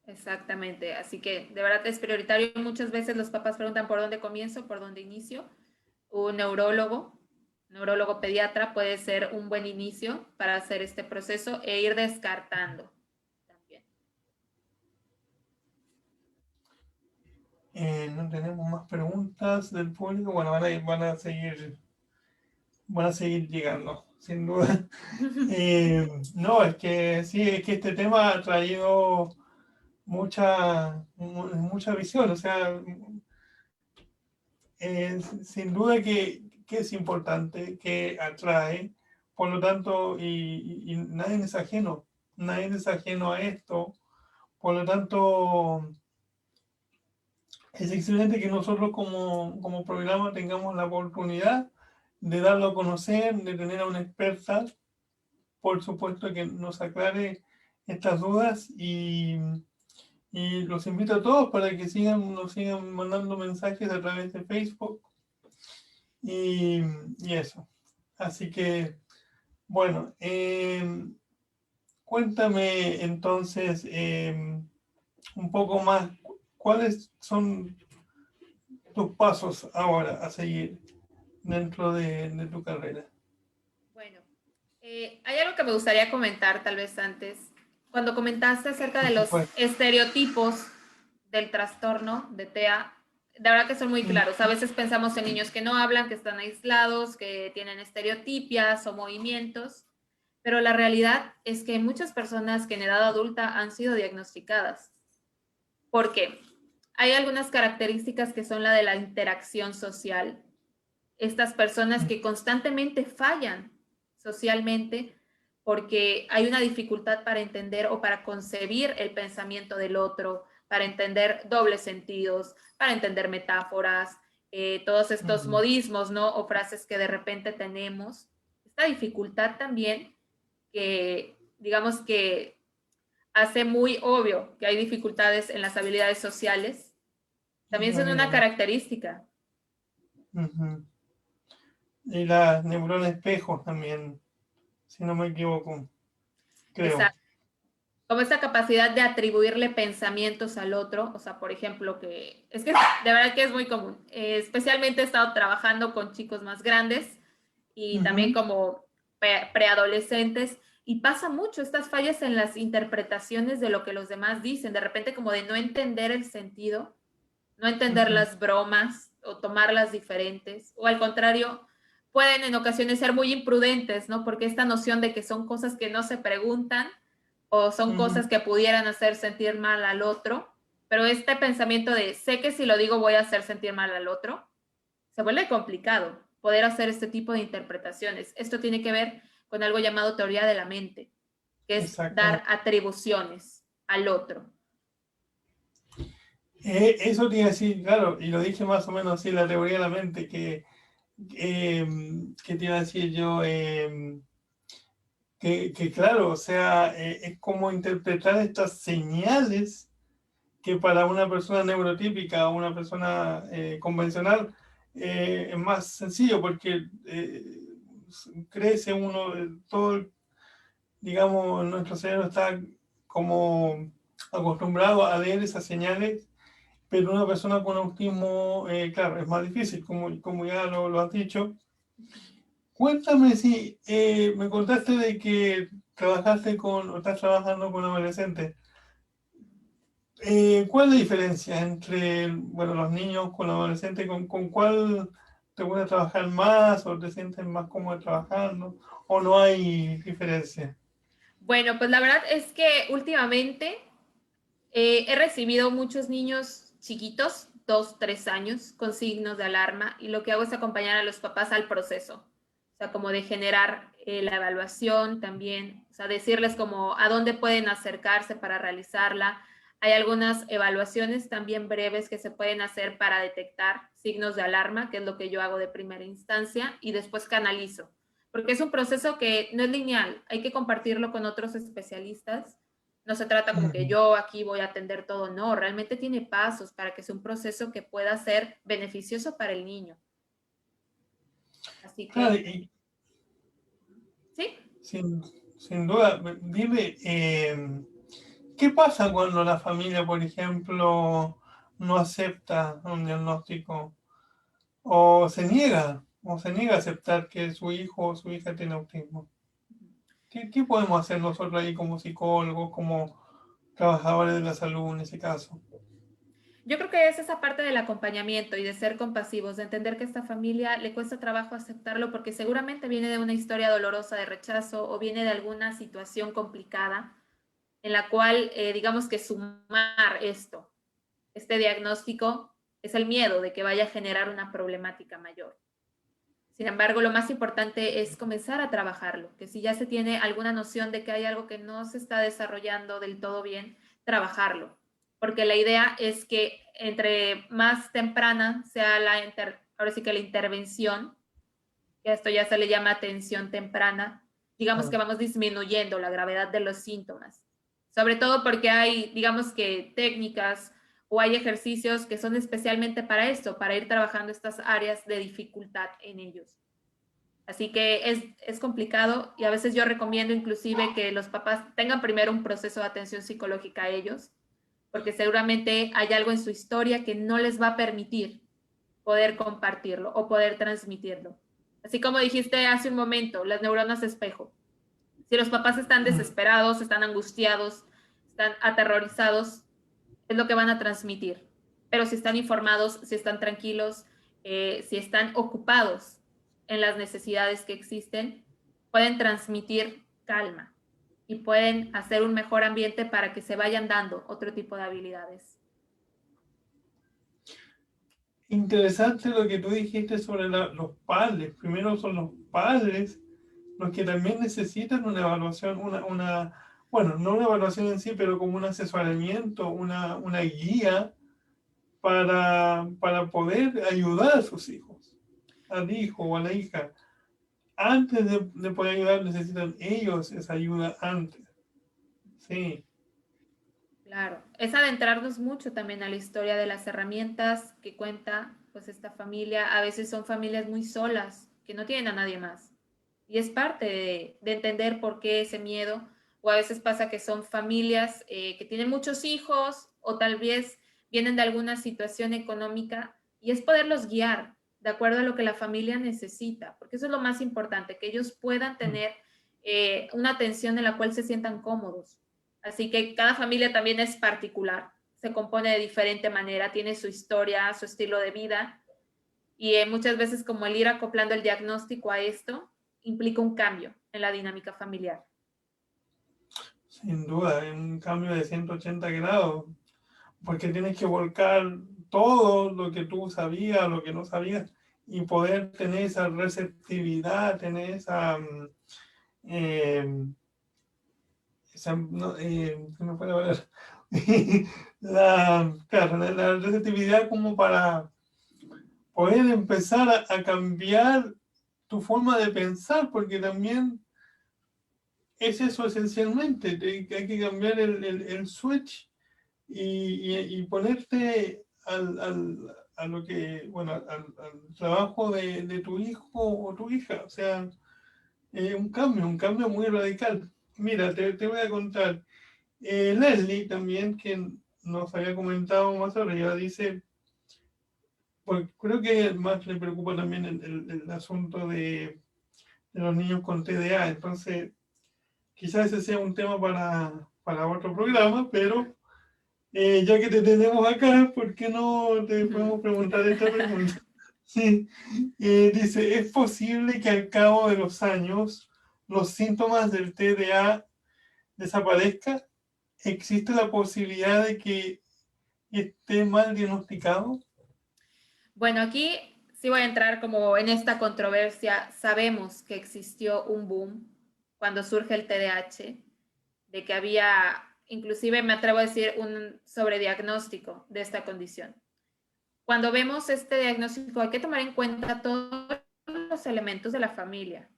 exactamente. Así que de verdad es prioritario. Muchas veces los papás preguntan por dónde comienzo, por dónde inicio. Un neurólogo pediatra puede ser un buen inicio para hacer este proceso e ir descartando también. No tenemos más preguntas del público. Bueno, van a seguir llegando, sin duda. No, es que sí, es que este tema ha traído mucha visión. O sea, sin duda que es importante, que atrae, por lo tanto, y nadie es ajeno a esto, por lo tanto, es excelente que nosotros como programa tengamos la oportunidad de darlo a conocer, de tener a una experta, por supuesto, que nos aclare estas dudas y los invito a todos para que nos sigan mandando mensajes a través de Facebook y, y eso. Así que, bueno, cuéntame entonces un poco más, ¿cuáles son tus pasos ahora a seguir dentro de tu carrera? Bueno, hay algo que me gustaría comentar tal vez antes. Cuando comentaste acerca de Por los supuesto. estereotipos del trastorno de TEA, de verdad que son muy Mm, claros. A veces pensamos en niños que no hablan, que están aislados, que tienen estereotipias o movimientos, pero la realidad es que hay muchas personas que en edad adulta han sido diagnosticadas. ¿Por qué? Hay algunas características que son la de la interacción social, estas personas que constantemente fallan socialmente porque hay una dificultad para entender o para concebir el pensamiento del otro, para entender dobles sentidos, para entender metáforas, todos estos modismos, ¿no? O frases que de repente tenemos. Esta dificultad también que, digamos que hace muy obvio que hay dificultades en las habilidades sociales, también son una característica. Y las neuronas espejos también, si no me equivoco, creo. Exacto. Como esta capacidad de atribuirle pensamientos al otro, o sea, por ejemplo, es que de verdad que es muy común. Especialmente he estado trabajando con chicos más grandes y también como preadolescentes, y pasa mucho estas fallas en las interpretaciones de lo que los demás dicen, de repente como de no entender el sentido, no entender las bromas o tomarlas diferentes, o al contrario, pueden en ocasiones ser muy imprudentes, ¿no? Porque esta noción de que son cosas que no se preguntan o son cosas que pudieran hacer sentir mal al otro, pero este pensamiento de sé que si lo digo voy a hacer sentir mal al otro, se vuelve complicado poder hacer este tipo de interpretaciones. Esto tiene que ver con algo llamado teoría de la mente, que es dar atribuciones al otro. Eso te iba a decir, claro, y lo dije más o menos así, la teoría de la mente, que te iba a decir yo, que claro, o sea, es como interpretar estas señales que para una persona neurotípica o una persona convencional es más sencillo porque crece uno, todo, digamos, nuestro cerebro está como acostumbrado a leer esas señales, pero una persona con autismo, claro, es más difícil, como ya lo has dicho. Cuéntame si me contaste de que trabajaste con, o estás trabajando con adolescentes. ¿Cuál es la diferencia entre, bueno, los niños con los adolescentes? ¿Con cuál te gusta trabajar más o te sientes más cómodo trabajando? ¿O no hay diferencia? Bueno, pues la verdad es que últimamente he recibido muchos niños chiquitos, 2, 3 años, con signos de alarma, y lo que hago es acompañar a los papás al proceso, o sea, como de generar la evaluación también, o sea, decirles como a dónde pueden acercarse para realizarla. Hay algunas evaluaciones también breves que se pueden hacer para detectar signos de alarma, que es lo que yo hago de primera instancia, y después canalizo, porque es un proceso que no es lineal, hay que compartirlo con otros especialistas. No se trata como que yo aquí voy a atender todo, no, realmente tiene pasos para que sea un proceso que pueda ser beneficioso para el niño. Así Claro, que, y sí. sin duda, dime, ¿qué pasa cuando la familia, por ejemplo, no acepta un diagnóstico o se niega a aceptar que su hijo o su hija tiene autismo? ¿Qué podemos hacer nosotros ahí como psicólogos, como trabajadores de la salud en ese caso? Yo creo que es esa parte del acompañamiento y de ser compasivos, de entender que a esta familia le cuesta trabajo aceptarlo porque seguramente viene de una historia dolorosa de rechazo o viene de alguna situación complicada en la cual, digamos que sumar este diagnóstico, es el miedo de que vaya a generar una problemática mayor. Sin embargo, lo más importante es comenzar a trabajarlo, que si ya se tiene alguna noción de que hay algo que no se está desarrollando del todo bien, trabajarlo. Porque la idea es que entre más temprana sea ahora sí que la intervención, que esto ya se le llama atención temprana, digamos que vamos disminuyendo la gravedad de los síntomas. Sobre todo porque hay, digamos que técnicas o hay ejercicios que son especialmente para esto, para ir trabajando estas áreas de dificultad en ellos. Así que es complicado y a veces yo recomiendo inclusive que los papás tengan primero un proceso de atención psicológica a ellos, porque seguramente hay algo en su historia que no les va a permitir poder compartirlo o poder transmitirlo. Así como dijiste hace un momento, las neuronas espejo. Si los papás están desesperados, están angustiados, están aterrorizados, es lo que van a transmitir. Pero si están informados, si están tranquilos, si están ocupados en las necesidades que existen, pueden transmitir calma y pueden hacer un mejor ambiente para que se vayan dando otro tipo de habilidades. Interesante lo que tú dijiste sobre los padres. Primero son los padres los que también necesitan una evaluación, bueno, no una evaluación en sí, pero como un asesoramiento, una guía para poder ayudar a sus hijos, al hijo o a la hija. Antes de poder ayudar, necesitan ellos esa ayuda antes. Sí. Claro, es adentrarnos mucho también a la historia de las herramientas que cuenta pues esta familia. A veces son familias muy solas, que no tienen a nadie más. Y es parte de entender por qué ese miedo. O a veces pasa que son familias que tienen muchos hijos o tal vez vienen de alguna situación económica y es poderlos guiar de acuerdo a lo que la familia necesita, porque eso es lo más importante, que ellos puedan tener una atención en la cual se sientan cómodos. Así que cada familia también es particular, se compone de diferente manera, tiene su historia, su estilo de vida y muchas veces como el ir acoplando el diagnóstico a esto implica un cambio en la dinámica familiar. Sin duda, es un cambio de 180 grados, porque tienes que volcar todo lo que tú sabías, lo que no sabías, y poder tener esa receptividad, tener eh, no, se me fue la palabra. Claro, la receptividad como para poder empezar a cambiar tu forma de pensar, porque también es eso esencialmente, hay que cambiar el switch y ponerte a lo que, bueno, al trabajo de tu hijo o tu hija, o sea, un cambio muy radical. Mira, te voy a contar. Leslie también, que nos había comentado más arriba, dice, pues creo que más le preocupa también el asunto de los niños con TDA, entonces quizás ese sea un tema para otro programa, pero ya que te tenemos acá, ¿por qué no te podemos preguntar esta pregunta? Sí, dice, ¿es posible que al cabo de los años los síntomas del TDA desaparezcan? ¿Existe la posibilidad de que esté mal diagnosticado? Bueno, aquí sí voy a entrar como en esta controversia. Sabemos que existió un boom cuando surge el TDAH, de que había, inclusive me atrevo a decir, un sobrediagnóstico de esta condición. Cuando vemos este diagnóstico hay que tomar en cuenta todos los elementos de la familia,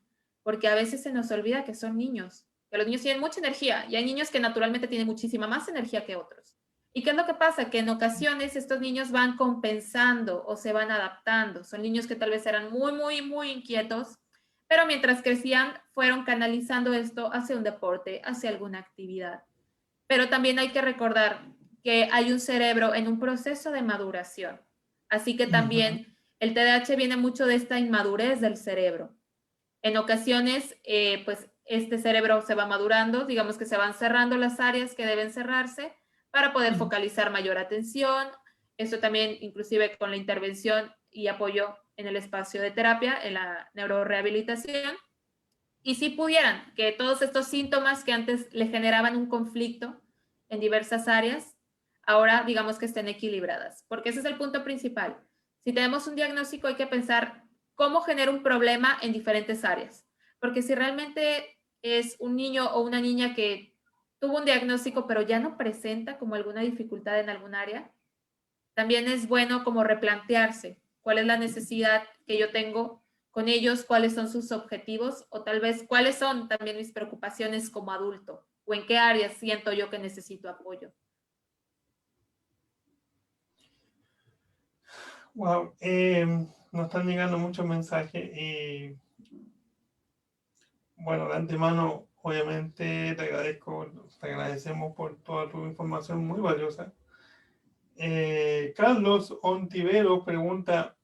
porque a veces se nos olvida que son niños, que los niños tienen mucha energía y hay niños que naturalmente tienen muchísima más energía que otros. ¿Y qué es lo que pasa? Que en ocasiones estos niños van compensando o se van adaptando. Son niños que tal vez eran muy, muy, muy inquietos, pero mientras crecían fueron canalizando esto hacia un deporte, hacia alguna actividad. Pero también hay que recordar que hay un cerebro en un proceso de maduración. Así que Ujú. también el TDAH viene mucho de esta inmadurez del cerebro. En ocasiones, pues este cerebro se va madurando, digamos que se van cerrando las áreas que deben cerrarse para poder focalizar mayor atención. Esto también, inclusive con la intervención y apoyo en el espacio de terapia, en la neurorehabilitación. Y si pudieran que todos estos síntomas que antes le generaban un conflicto en diversas áreas, ahora digamos que estén equilibradas, porque ese es el punto principal. Si tenemos un diagnóstico hay que pensar cómo genera un problema en diferentes áreas, porque si realmente es un niño o una niña que tuvo un diagnóstico pero ya no presenta como alguna dificultad en algún área, también es bueno como replantearse cuál es la necesidad que yo tengo con ellos, cuáles son sus objetivos o tal vez cuáles son también mis preocupaciones como adulto o en qué áreas siento yo que necesito apoyo. Wow, nos están llegando muchos mensajes y bueno, de antemano, obviamente te agradezco, te agradecemos por toda tu información muy valiosa. Carlos Ontivero pregunta,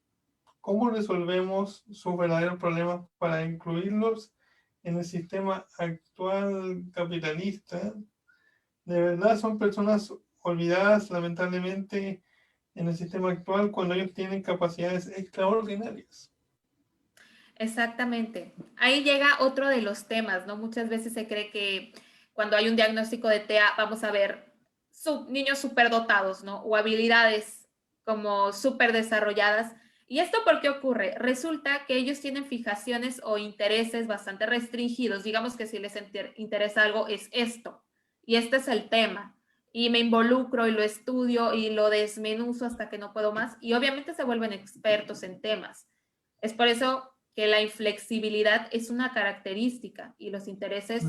¿cómo resolvemos sus verdaderos problemas para incluirlos en el sistema actual capitalista? De verdad son personas olvidadas, lamentablemente, en el sistema actual cuando ellos tienen capacidades extraordinarias. Exactamente. Ahí llega otro de los temas, ¿no? Muchas veces se cree que cuando hay un diagnóstico de TEA vamos a ver niños superdotados, ¿no? O habilidades como súper desarrolladas. ¿Y esto por qué ocurre? Resulta que ellos tienen fijaciones o intereses bastante restringidos. Digamos que si les interesa algo es esto, y este es el tema. Y me involucro y lo estudio y lo desmenuzo hasta que no puedo más. Y obviamente se vuelven expertos en temas. Es por eso que la inflexibilidad es una característica y los intereses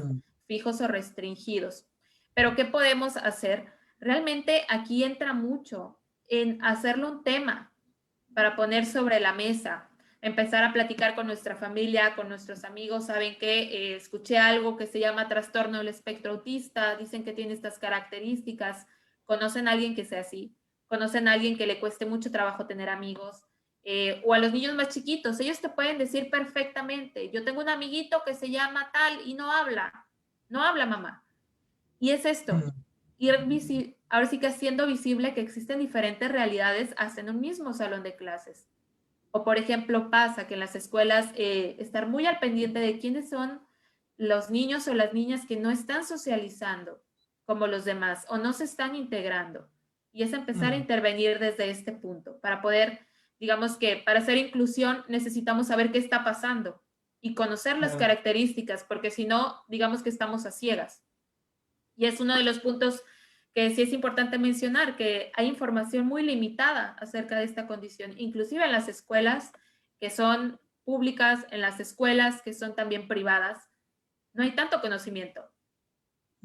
fijos o restringidos. Pero ¿qué podemos hacer? Realmente aquí entra mucho en hacerlo un tema para poner sobre la mesa, empezar a platicar con nuestra familia, con nuestros amigos. Saben que escuché algo que se llama trastorno del espectro autista, dicen que tiene estas características, conocen a alguien que sea así, conocen a alguien que le cueste mucho trabajo tener amigos, o a los niños más chiquitos, ellos te pueden decir perfectamente, yo tengo un amiguito que se llama tal y no habla mamá. Y es esto, ahora sí que haciendo visible que existen diferentes realidades hasta en un mismo salón de clases. O por ejemplo pasa que en las escuelas estar muy al pendiente de quiénes son los niños o las niñas que no están socializando como los demás o no se están integrando. Y es empezar a intervenir desde este punto para poder, digamos que para hacer inclusión necesitamos saber qué está pasando y conocer las características, porque si no, digamos que estamos a ciegas. Y es uno de los puntos que sí es importante mencionar, que hay información muy limitada acerca de esta condición, inclusive en las escuelas que son públicas, en las escuelas que son también privadas, no hay tanto conocimiento.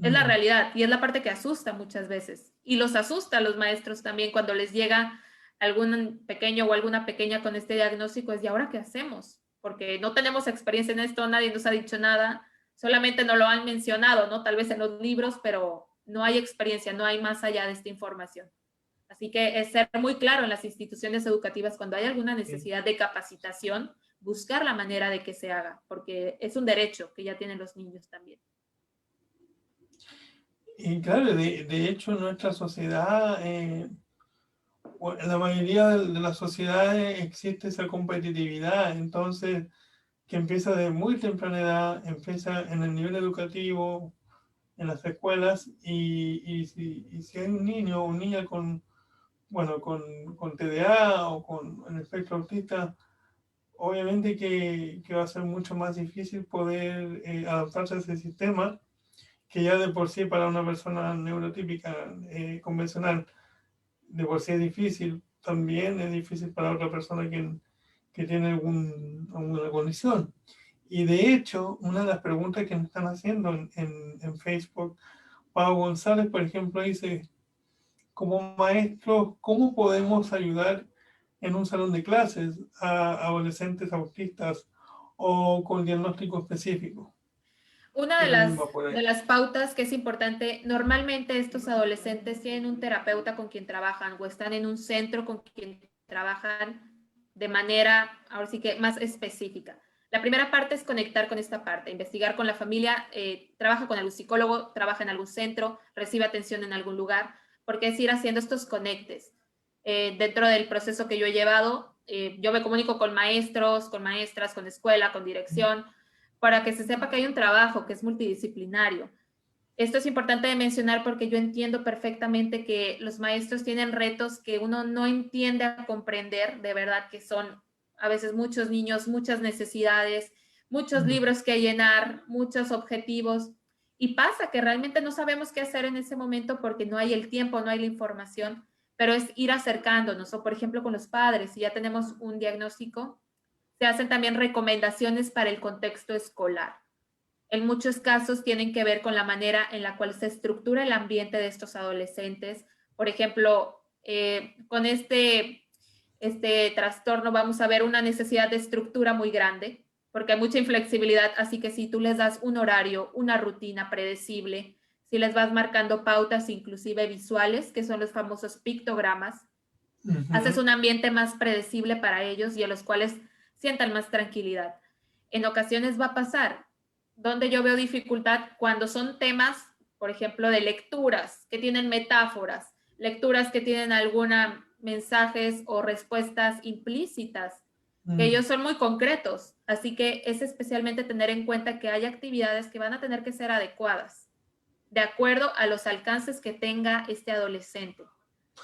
Es la realidad y es la parte que asusta muchas veces. Y los asusta a los maestros también cuando les llega algún pequeño o alguna pequeña con este diagnóstico, es ¿y ahora qué hacemos? Porque no tenemos experiencia en esto, nadie nos ha dicho nada, solamente nos lo han mencionado, ¿no? Tal vez en los libros, pero no hay experiencia, no hay más allá de esta información. Así que es ser muy claro en las instituciones educativas cuando hay alguna necesidad de capacitación, buscar la manera de que se haga, porque es un derecho que ya tienen los niños también. Y claro, de hecho, en nuestra sociedad, en la mayoría de las sociedades existe esa competitividad, entonces, que empieza de muy temprana edad, empieza en el nivel educativo, en las escuelas, y si hay un niño o una niña con, bueno, con TDA o con el espectro autista, obviamente que va a ser mucho más difícil poder adaptarse a ese sistema, que ya de por sí para una persona neurotípica convencional, de por sí es difícil, también es difícil para otra persona que tiene alguna condición. Y de hecho, una de las preguntas que me están haciendo en Facebook, Pau González, por ejemplo, dice, como maestros, ¿cómo podemos ayudar en un salón de clases a adolescentes autistas o con diagnóstico específico? Una Que también va por ahí. de las pautas que es importante, normalmente estos adolescentes tienen un terapeuta con quien trabajan o están en un centro con quien trabajan de manera, ahora sí que más específica. La primera parte es conectar con esta parte, investigar con la familia, trabaja con algún psicólogo, trabaja en algún centro, recibe atención en algún lugar, porque es ir haciendo estos conectes. Dentro del proceso que yo he llevado, yo me comunico con maestros, con maestras, con escuela, con dirección, para que se sepa que hay un trabajo que es multidisciplinario. Esto es importante de mencionar porque yo entiendo perfectamente que los maestros tienen retos que uno no entiende a comprender, de verdad que son a veces muchos niños, muchas necesidades, muchos libros que llenar, muchos objetivos. Y pasa que realmente no sabemos qué hacer en ese momento porque no hay el tiempo, no hay la información, pero es ir acercándonos. O por ejemplo con los padres, si ya tenemos un diagnóstico, se hacen también recomendaciones para el contexto escolar. En muchos casos tienen que ver con la manera en la cual se estructura el ambiente de estos adolescentes. Por ejemplo, con este trastorno vamos a ver una necesidad de estructura muy grande, porque hay mucha inflexibilidad, así que si tú les das un horario, una rutina predecible, si les vas marcando pautas inclusive visuales, que son los famosos pictogramas, haces un ambiente más predecible para ellos y a los cuales sientan más tranquilidad. En ocasiones va a pasar, donde yo veo dificultad cuando son temas, por ejemplo, de lecturas que tienen metáforas, lecturas que tienen alguna mensajes o respuestas implícitas, que ellos son muy concretos, así que es especialmente tener en cuenta que hay actividades que van a tener que ser adecuadas, de acuerdo a los alcances que tenga este adolescente.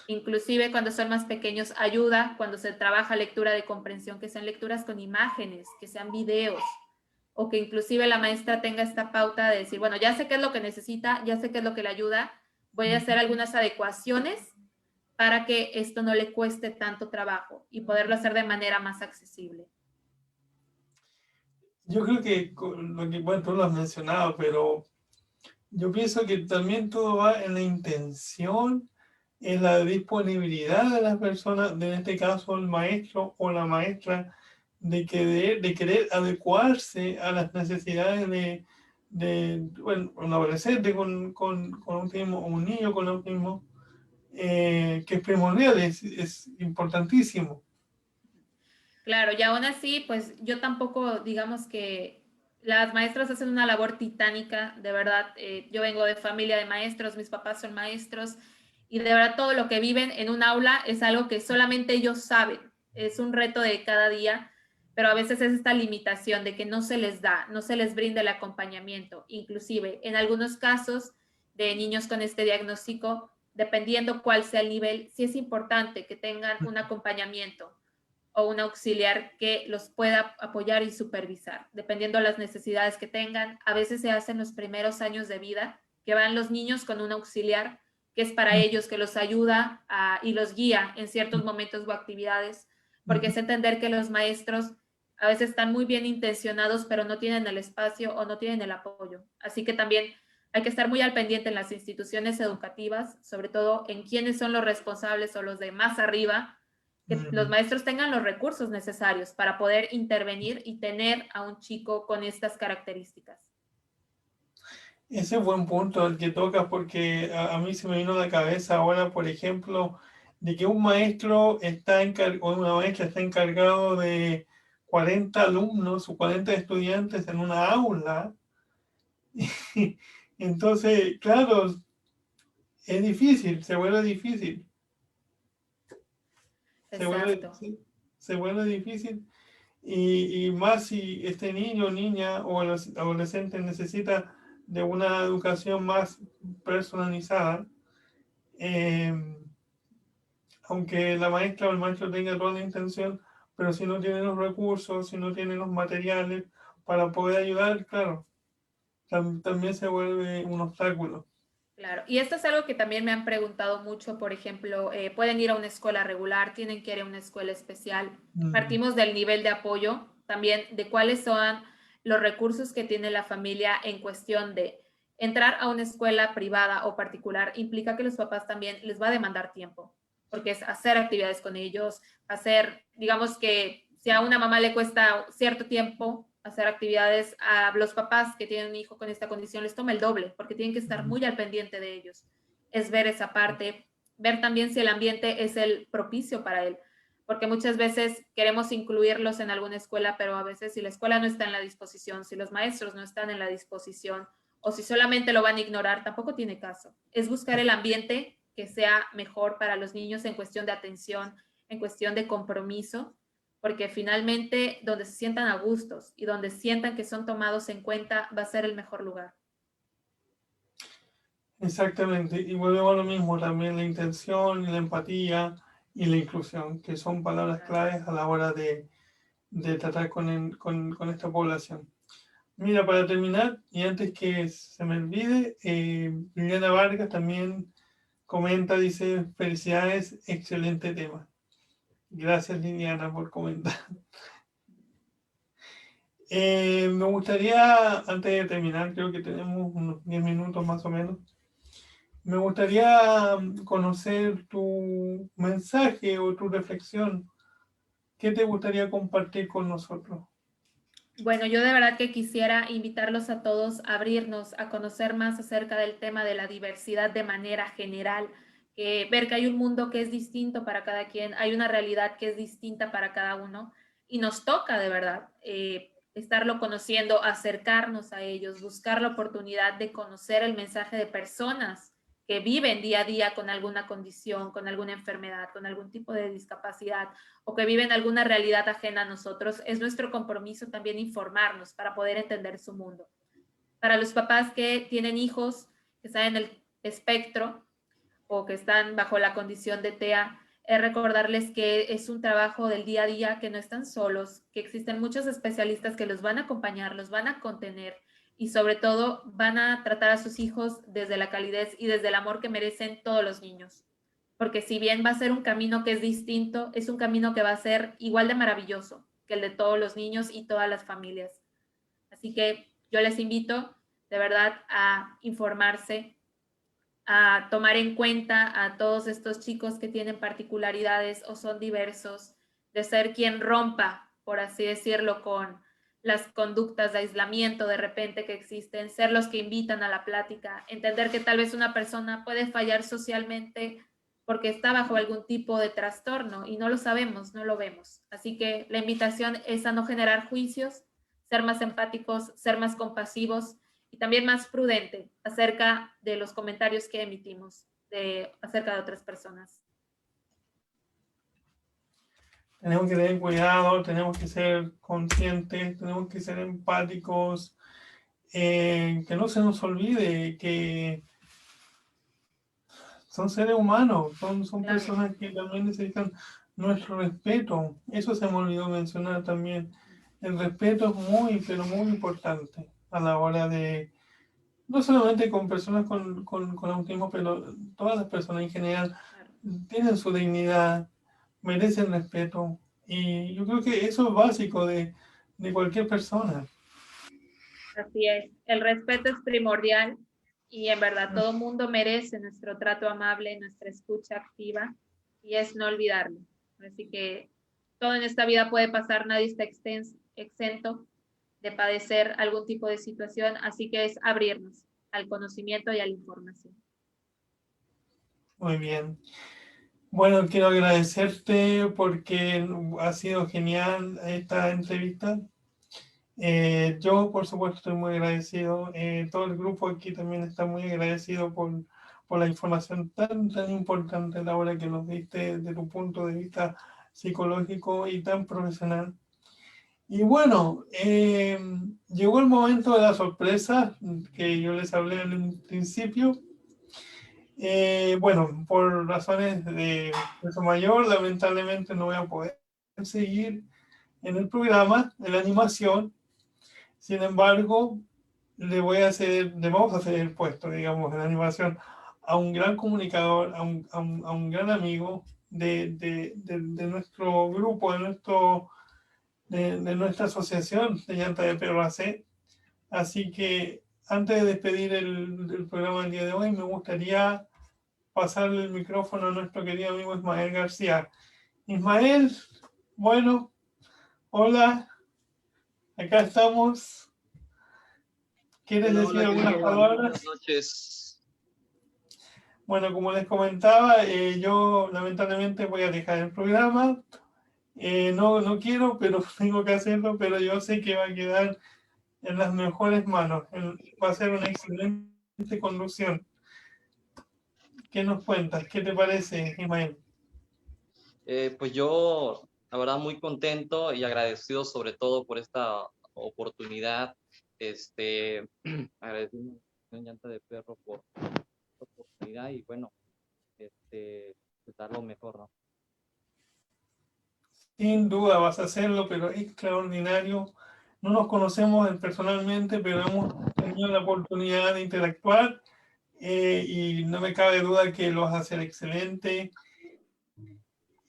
Inclusive cuando son más pequeños ayuda cuando se trabaja lectura de comprensión, que sean lecturas con imágenes, que sean videos, o que inclusive la maestra tenga esta pauta de decir, bueno, ya sé qué es lo que necesita, ya sé qué es lo que le ayuda, voy a hacer algunas adecuaciones para que esto no le cueste tanto trabajo y poderlo hacer de manera más accesible. Yo creo que lo que, bueno, tú lo has mencionado, pero yo pienso que también todo va en la intención, en la disponibilidad de las personas, en este caso el maestro o la maestra, de querer adecuarse a las necesidades bueno, un adolescente con autismo o un niño con autismo, que es primordial, es importantísimo. Claro, y aún así, pues yo tampoco, digamos que las maestras hacen una labor titánica, de verdad. Yo vengo de familia de maestros, mis papás son maestros, y de verdad todo lo que viven en un aula es algo que solamente ellos saben. Es un reto de cada día, pero a veces es esta limitación de que no se les da, no se les brinda el acompañamiento. Inclusive, en algunos casos de niños con este diagnóstico, dependiendo cuál sea el nivel, sí es importante que tengan un acompañamiento o un auxiliar que los pueda apoyar y supervisar, dependiendo de las necesidades que tengan. A veces se hacen los primeros años de vida, que van los niños con un auxiliar que es para ellos, que los ayuda y los guía en ciertos momentos o actividades, porque es entender que los maestros a veces están muy bien intencionados, pero no tienen el espacio o no tienen el apoyo. Así que también hay que estar muy al pendiente en las instituciones educativas, sobre todo en quiénes son los responsables o los de más arriba, que los maestros tengan los recursos necesarios para poder intervenir y tener a un chico con estas características. Ese es buen punto el que tocas porque a mí se me vino a la cabeza ahora, por ejemplo, de que un maestro está o una maestra está encargado de 40 alumnos o 40 estudiantes en una aula. Entonces, claro, es difícil, se vuelve difícil, se vuelve, Exacto. se vuelve difícil. Y más si este niño o niña o los adolescente necesita de una educación más personalizada, eh, aunque la maestra o el maestro tenga toda la intención, pero si no tiene los recursos, si no tiene los materiales para poder ayudar, claro, también se vuelve un obstáculo. Claro, y esto es algo que también me han preguntado mucho, por ejemplo, pueden ir a una escuela regular, tienen que ir a una escuela especial. Mm, Partimos del nivel de apoyo, también de cuáles son los recursos que tiene la familia en cuestión de entrar a una escuela privada o particular, implica que los papás también les va a demandar tiempo, porque es hacer actividades con ellos, hacer, digamos que si a una mamá le cuesta cierto tiempo hacer actividades, a los papás que tienen un hijo con esta condición les toma el doble, porque tienen que estar mm. muy al pendiente de ellos. Es ver esa parte, ver también si el ambiente es el propicio para él, porque muchas veces queremos incluirlos en alguna escuela, pero a veces si la escuela no está en la disposición, si los maestros no están en la disposición, o si solamente lo van a ignorar, tampoco tiene caso. Es buscar el ambiente que sea mejor para los niños en cuestión de atención, en cuestión de compromiso, porque finalmente donde se sientan a gustos y donde sientan que son tomados en cuenta va a ser el mejor lugar. Exactamente, y volvemos a lo mismo, también la intención, la empatía y la inclusión, que son palabras claves a la hora de tratar con esta población. Mira, para terminar, y antes que se me olvide, Liliana Vargas también comenta, dice, felicidades, excelente tema. Gracias Liliana por comentar. Me gustaría, antes de terminar, creo que tenemos unos 10 minutos más o menos, me gustaría conocer tu mensaje o tu reflexión. ¿Qué te gustaría compartir con nosotros? Bueno, yo de verdad que quisiera invitarlos a todos a abrirnos, a conocer más acerca del tema de la diversidad de manera general, ver que hay un mundo que es distinto para cada quien, hay una realidad que es distinta para cada uno y nos toca de verdad estarlo conociendo, acercarnos a ellos, buscar la oportunidad de conocer el mensaje de personas que viven día a día con alguna condición, con alguna enfermedad, con algún tipo de discapacidad o que viven alguna realidad ajena a nosotros, es nuestro compromiso también informarnos para poder entender su mundo. Para los papás que tienen hijos que están en el espectro, o que están bajo la condición de TEA, es recordarles que es un trabajo del día a día, que no están solos, que existen muchos especialistas que los van a acompañar, los van a contener y sobre todo van a tratar a sus hijos desde la calidez y desde el amor que merecen todos los niños. Porque si bien va a ser un camino que es distinto, es un camino que va a ser igual de maravilloso que el de todos los niños y todas las familias. Así que yo les invito de verdad a informarse, a tomar en cuenta a todos estos chicos que tienen particularidades o son diversos, de ser quien rompa, por así decirlo, con las conductas de aislamiento de repente que existen, ser los que invitan a la plática, entender que tal vez una persona puede fallar socialmente porque está bajo algún tipo de trastorno y no lo sabemos, no lo vemos. Así que la invitación es a no generar juicios, ser más empáticos, ser más compasivos y también más prudente acerca de los comentarios que emitimos acerca de otras personas. Tenemos que tener cuidado, tenemos que ser conscientes, tenemos que ser empáticos, que no se nos olvide que son seres humanos, son Claro. personas que también necesitan nuestro respeto. Eso se me olvidó mencionar también. El respeto es muy, pero muy importante a la hora de, no solamente con personas con autismo, pero todas las personas en general tienen su dignidad, merecen respeto. Y yo creo que eso es básico de cualquier persona. Así es, el respeto es primordial y en verdad todo mundo merece nuestro trato amable, nuestra escucha activa y es no olvidarlo. Así que todo en esta vida puede pasar, nadie está exento de padecer algún tipo de situación, así que es abrirnos al conocimiento y a la información. Muy bien. Bueno, quiero agradecerte porque ha sido genial esta entrevista. Yo, por supuesto, estoy muy agradecido. Todo el grupo aquí también está muy agradecido por la información tan importante a la hora que nos diste desde tu punto de vista psicológico y tan profesional. Y bueno, llegó el momento de la sorpresa que yo les hablé en un principio. Bueno, por razones de peso mayor, lamentablemente no voy a poder seguir en el programa, en la animación. Sin embargo, le vamos a hacer el puesto, digamos, en la animación a un gran comunicador, a un gran amigo de nuestro grupo, de nuestra asociación de Llanta de Perro AC. Así que antes de despedir el programa del día de hoy, me gustaría pasarle el micrófono a nuestro querido amigo Ismael García. Ismael, bueno, hola, acá estamos. ¿Quieres Hola, decir hola, ¿qué algunas tal? palabras? Buenas noches. Bueno, como les comentaba, yo lamentablemente voy a dejar el programa. No quiero, pero tengo que hacerlo, pero yo sé que va a quedar en las mejores manos. Va a ser una excelente conducción. ¿Qué nos cuentas? ¿Qué te parece, Ismael? Pues yo, la verdad, muy contento y agradecido sobre todo por esta oportunidad. Agradecido a Llanta de Perro por esta oportunidad y bueno, pues dar lo mejor, ¿no? Sin duda vas a hacerlo, pero es extraordinario. No nos conocemos personalmente, pero hemos tenido la oportunidad de interactuar y no me cabe duda que lo vas a hacer excelente.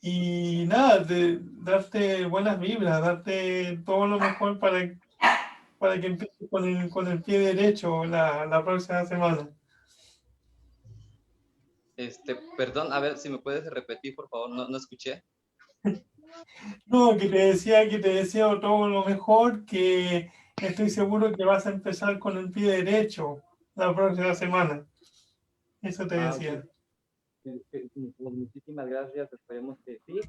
Y nada, darte buenas vibras, darte todo lo mejor para que empieces con el pie derecho la próxima semana. Perdón, a ver si me puedes repetir, por favor, no escuché. No, que te deseo todo lo mejor, que estoy seguro que vas a empezar con el pie derecho la próxima semana. Eso te decía. Pues, muchísimas gracias, esperemos que sí.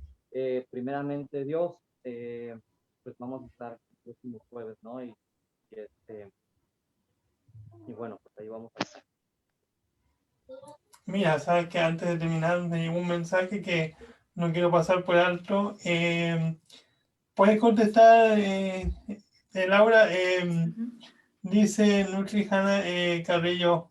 Primeramente Dios, pues vamos a estar el próximo jueves, ¿no? Y bueno, pues ahí vamos a estar. Mira, sabes que antes de terminar me llegó un mensaje que no quiero pasar por alto. ¿Puedes contestar, Laura? Dice Nutri Hanna Carrillo,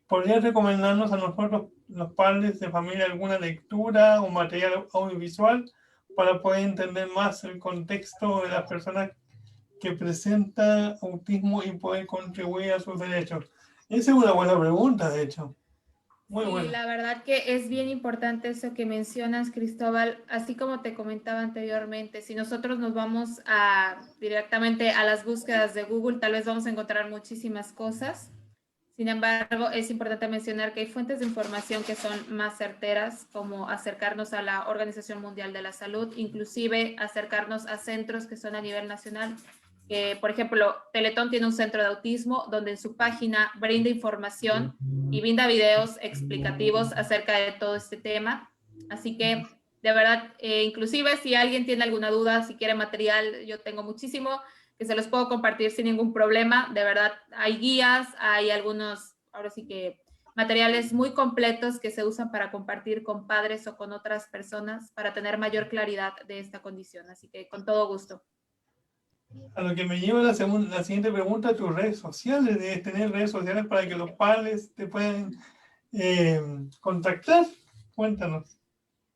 ¿podrías recomendarnos a nosotros los padres de familia alguna lectura o material audiovisual para poder entender más el contexto de las personas que presentan autismo y poder contribuir a sus derechos? Esa es una buena pregunta, de hecho. Muy Sí, buena. la verdad que es bien importante eso que mencionas, Cristóbal. Así como te comentaba anteriormente, si nosotros nos vamos directamente a las búsquedas de Google, tal vez vamos a encontrar muchísimas cosas. Sin embargo, es importante mencionar que hay fuentes de información que son más certeras, como acercarnos a la Organización Mundial de la Salud, inclusive acercarnos a centros que son a nivel nacional. Por ejemplo, Teletón tiene un centro de autismo donde en su página brinda información y brinda videos explicativos acerca de todo este tema. Así que, de verdad, inclusive si alguien tiene alguna duda, si quiere material, yo tengo muchísimo que se los puedo compartir sin ningún problema. De verdad, hay guías, hay algunos, ahora sí que materiales muy completos que se usan para compartir con padres o con otras personas para tener mayor claridad de esta condición. Así que con todo gusto. A lo que me lleva la siguiente pregunta, tus redes sociales. Debes tener redes sociales para que los padres te puedan contactar. Cuéntanos.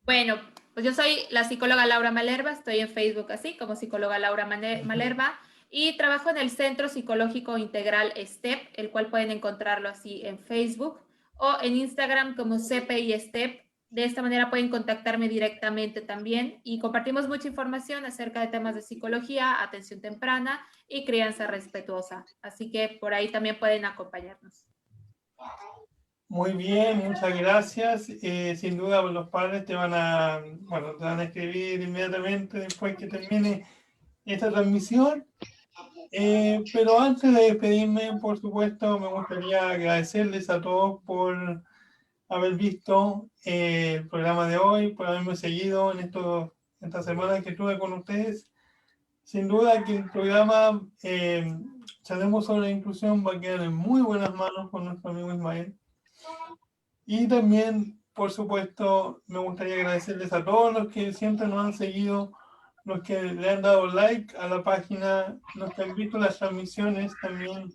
Bueno, pues yo soy la psicóloga Laura Malerva, estoy en Facebook así como psicóloga Laura Malerva y trabajo en el Centro Psicológico Integral STEP, el cual pueden encontrarlo así en Facebook o en Instagram como CPI STEP. De esta manera pueden contactarme directamente también y compartimos mucha información acerca de temas de psicología, atención temprana y crianza respetuosa. Así que por ahí también pueden acompañarnos. Muy bien, muchas gracias. Sin duda los padres te van a, bueno, te van a escribir inmediatamente después que termine esta transmisión. Pero antes de despedirme, por supuesto, me gustaría agradecerles a todos por haber visto el programa de hoy, por haberme seguido en esta semana que estuve con ustedes. Sin duda que el programa Charlemos sobre la Inclusión va a quedar en muy buenas manos con nuestro amigo Ismael. Y también, por supuesto, me gustaría agradecerles a todos los que siempre nos han seguido, los que le han dado like a la página, los que han visto las transmisiones también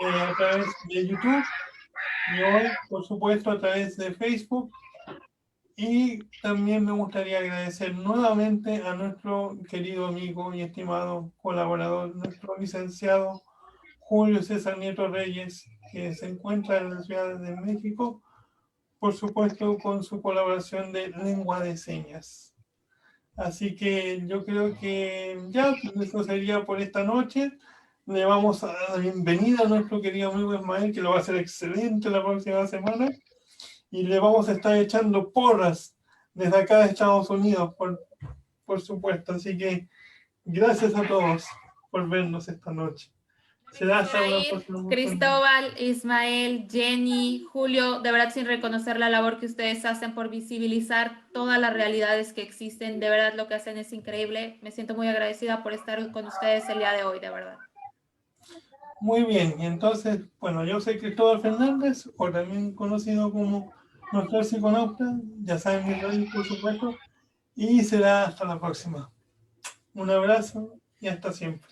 a través de YouTube y hoy, por supuesto, a través de Facebook. Y también me gustaría agradecer nuevamente a nuestro querido amigo y estimado colaborador, nuestro licenciado Julio César Nieto Reyes, que se encuentra en la Ciudad de México, por supuesto con su colaboración de lengua de señas. Así que yo creo que ya eso sería por esta noche. Le vamos a dar la bienvenida a nuestro querido amigo Ismael, que lo va a hacer excelente la próxima semana. Y le vamos a estar echando porras desde acá de Estados Unidos, por supuesto. Así que gracias a todos por vernos esta noche. Será hasta una próxima oportunidad. Cristóbal, Ismael, Jenny, Julio, de verdad sin reconocer la labor que ustedes hacen por visibilizar todas las realidades que existen, de verdad lo que hacen es increíble. Me siento muy agradecida por estar con ustedes el día de hoy, de verdad. Muy bien, y entonces, bueno, yo soy Cristóbal Fernández, o también conocido como nuestro psiconauta, ya saben mis redes, por supuesto, y será hasta la próxima. Un abrazo y hasta siempre.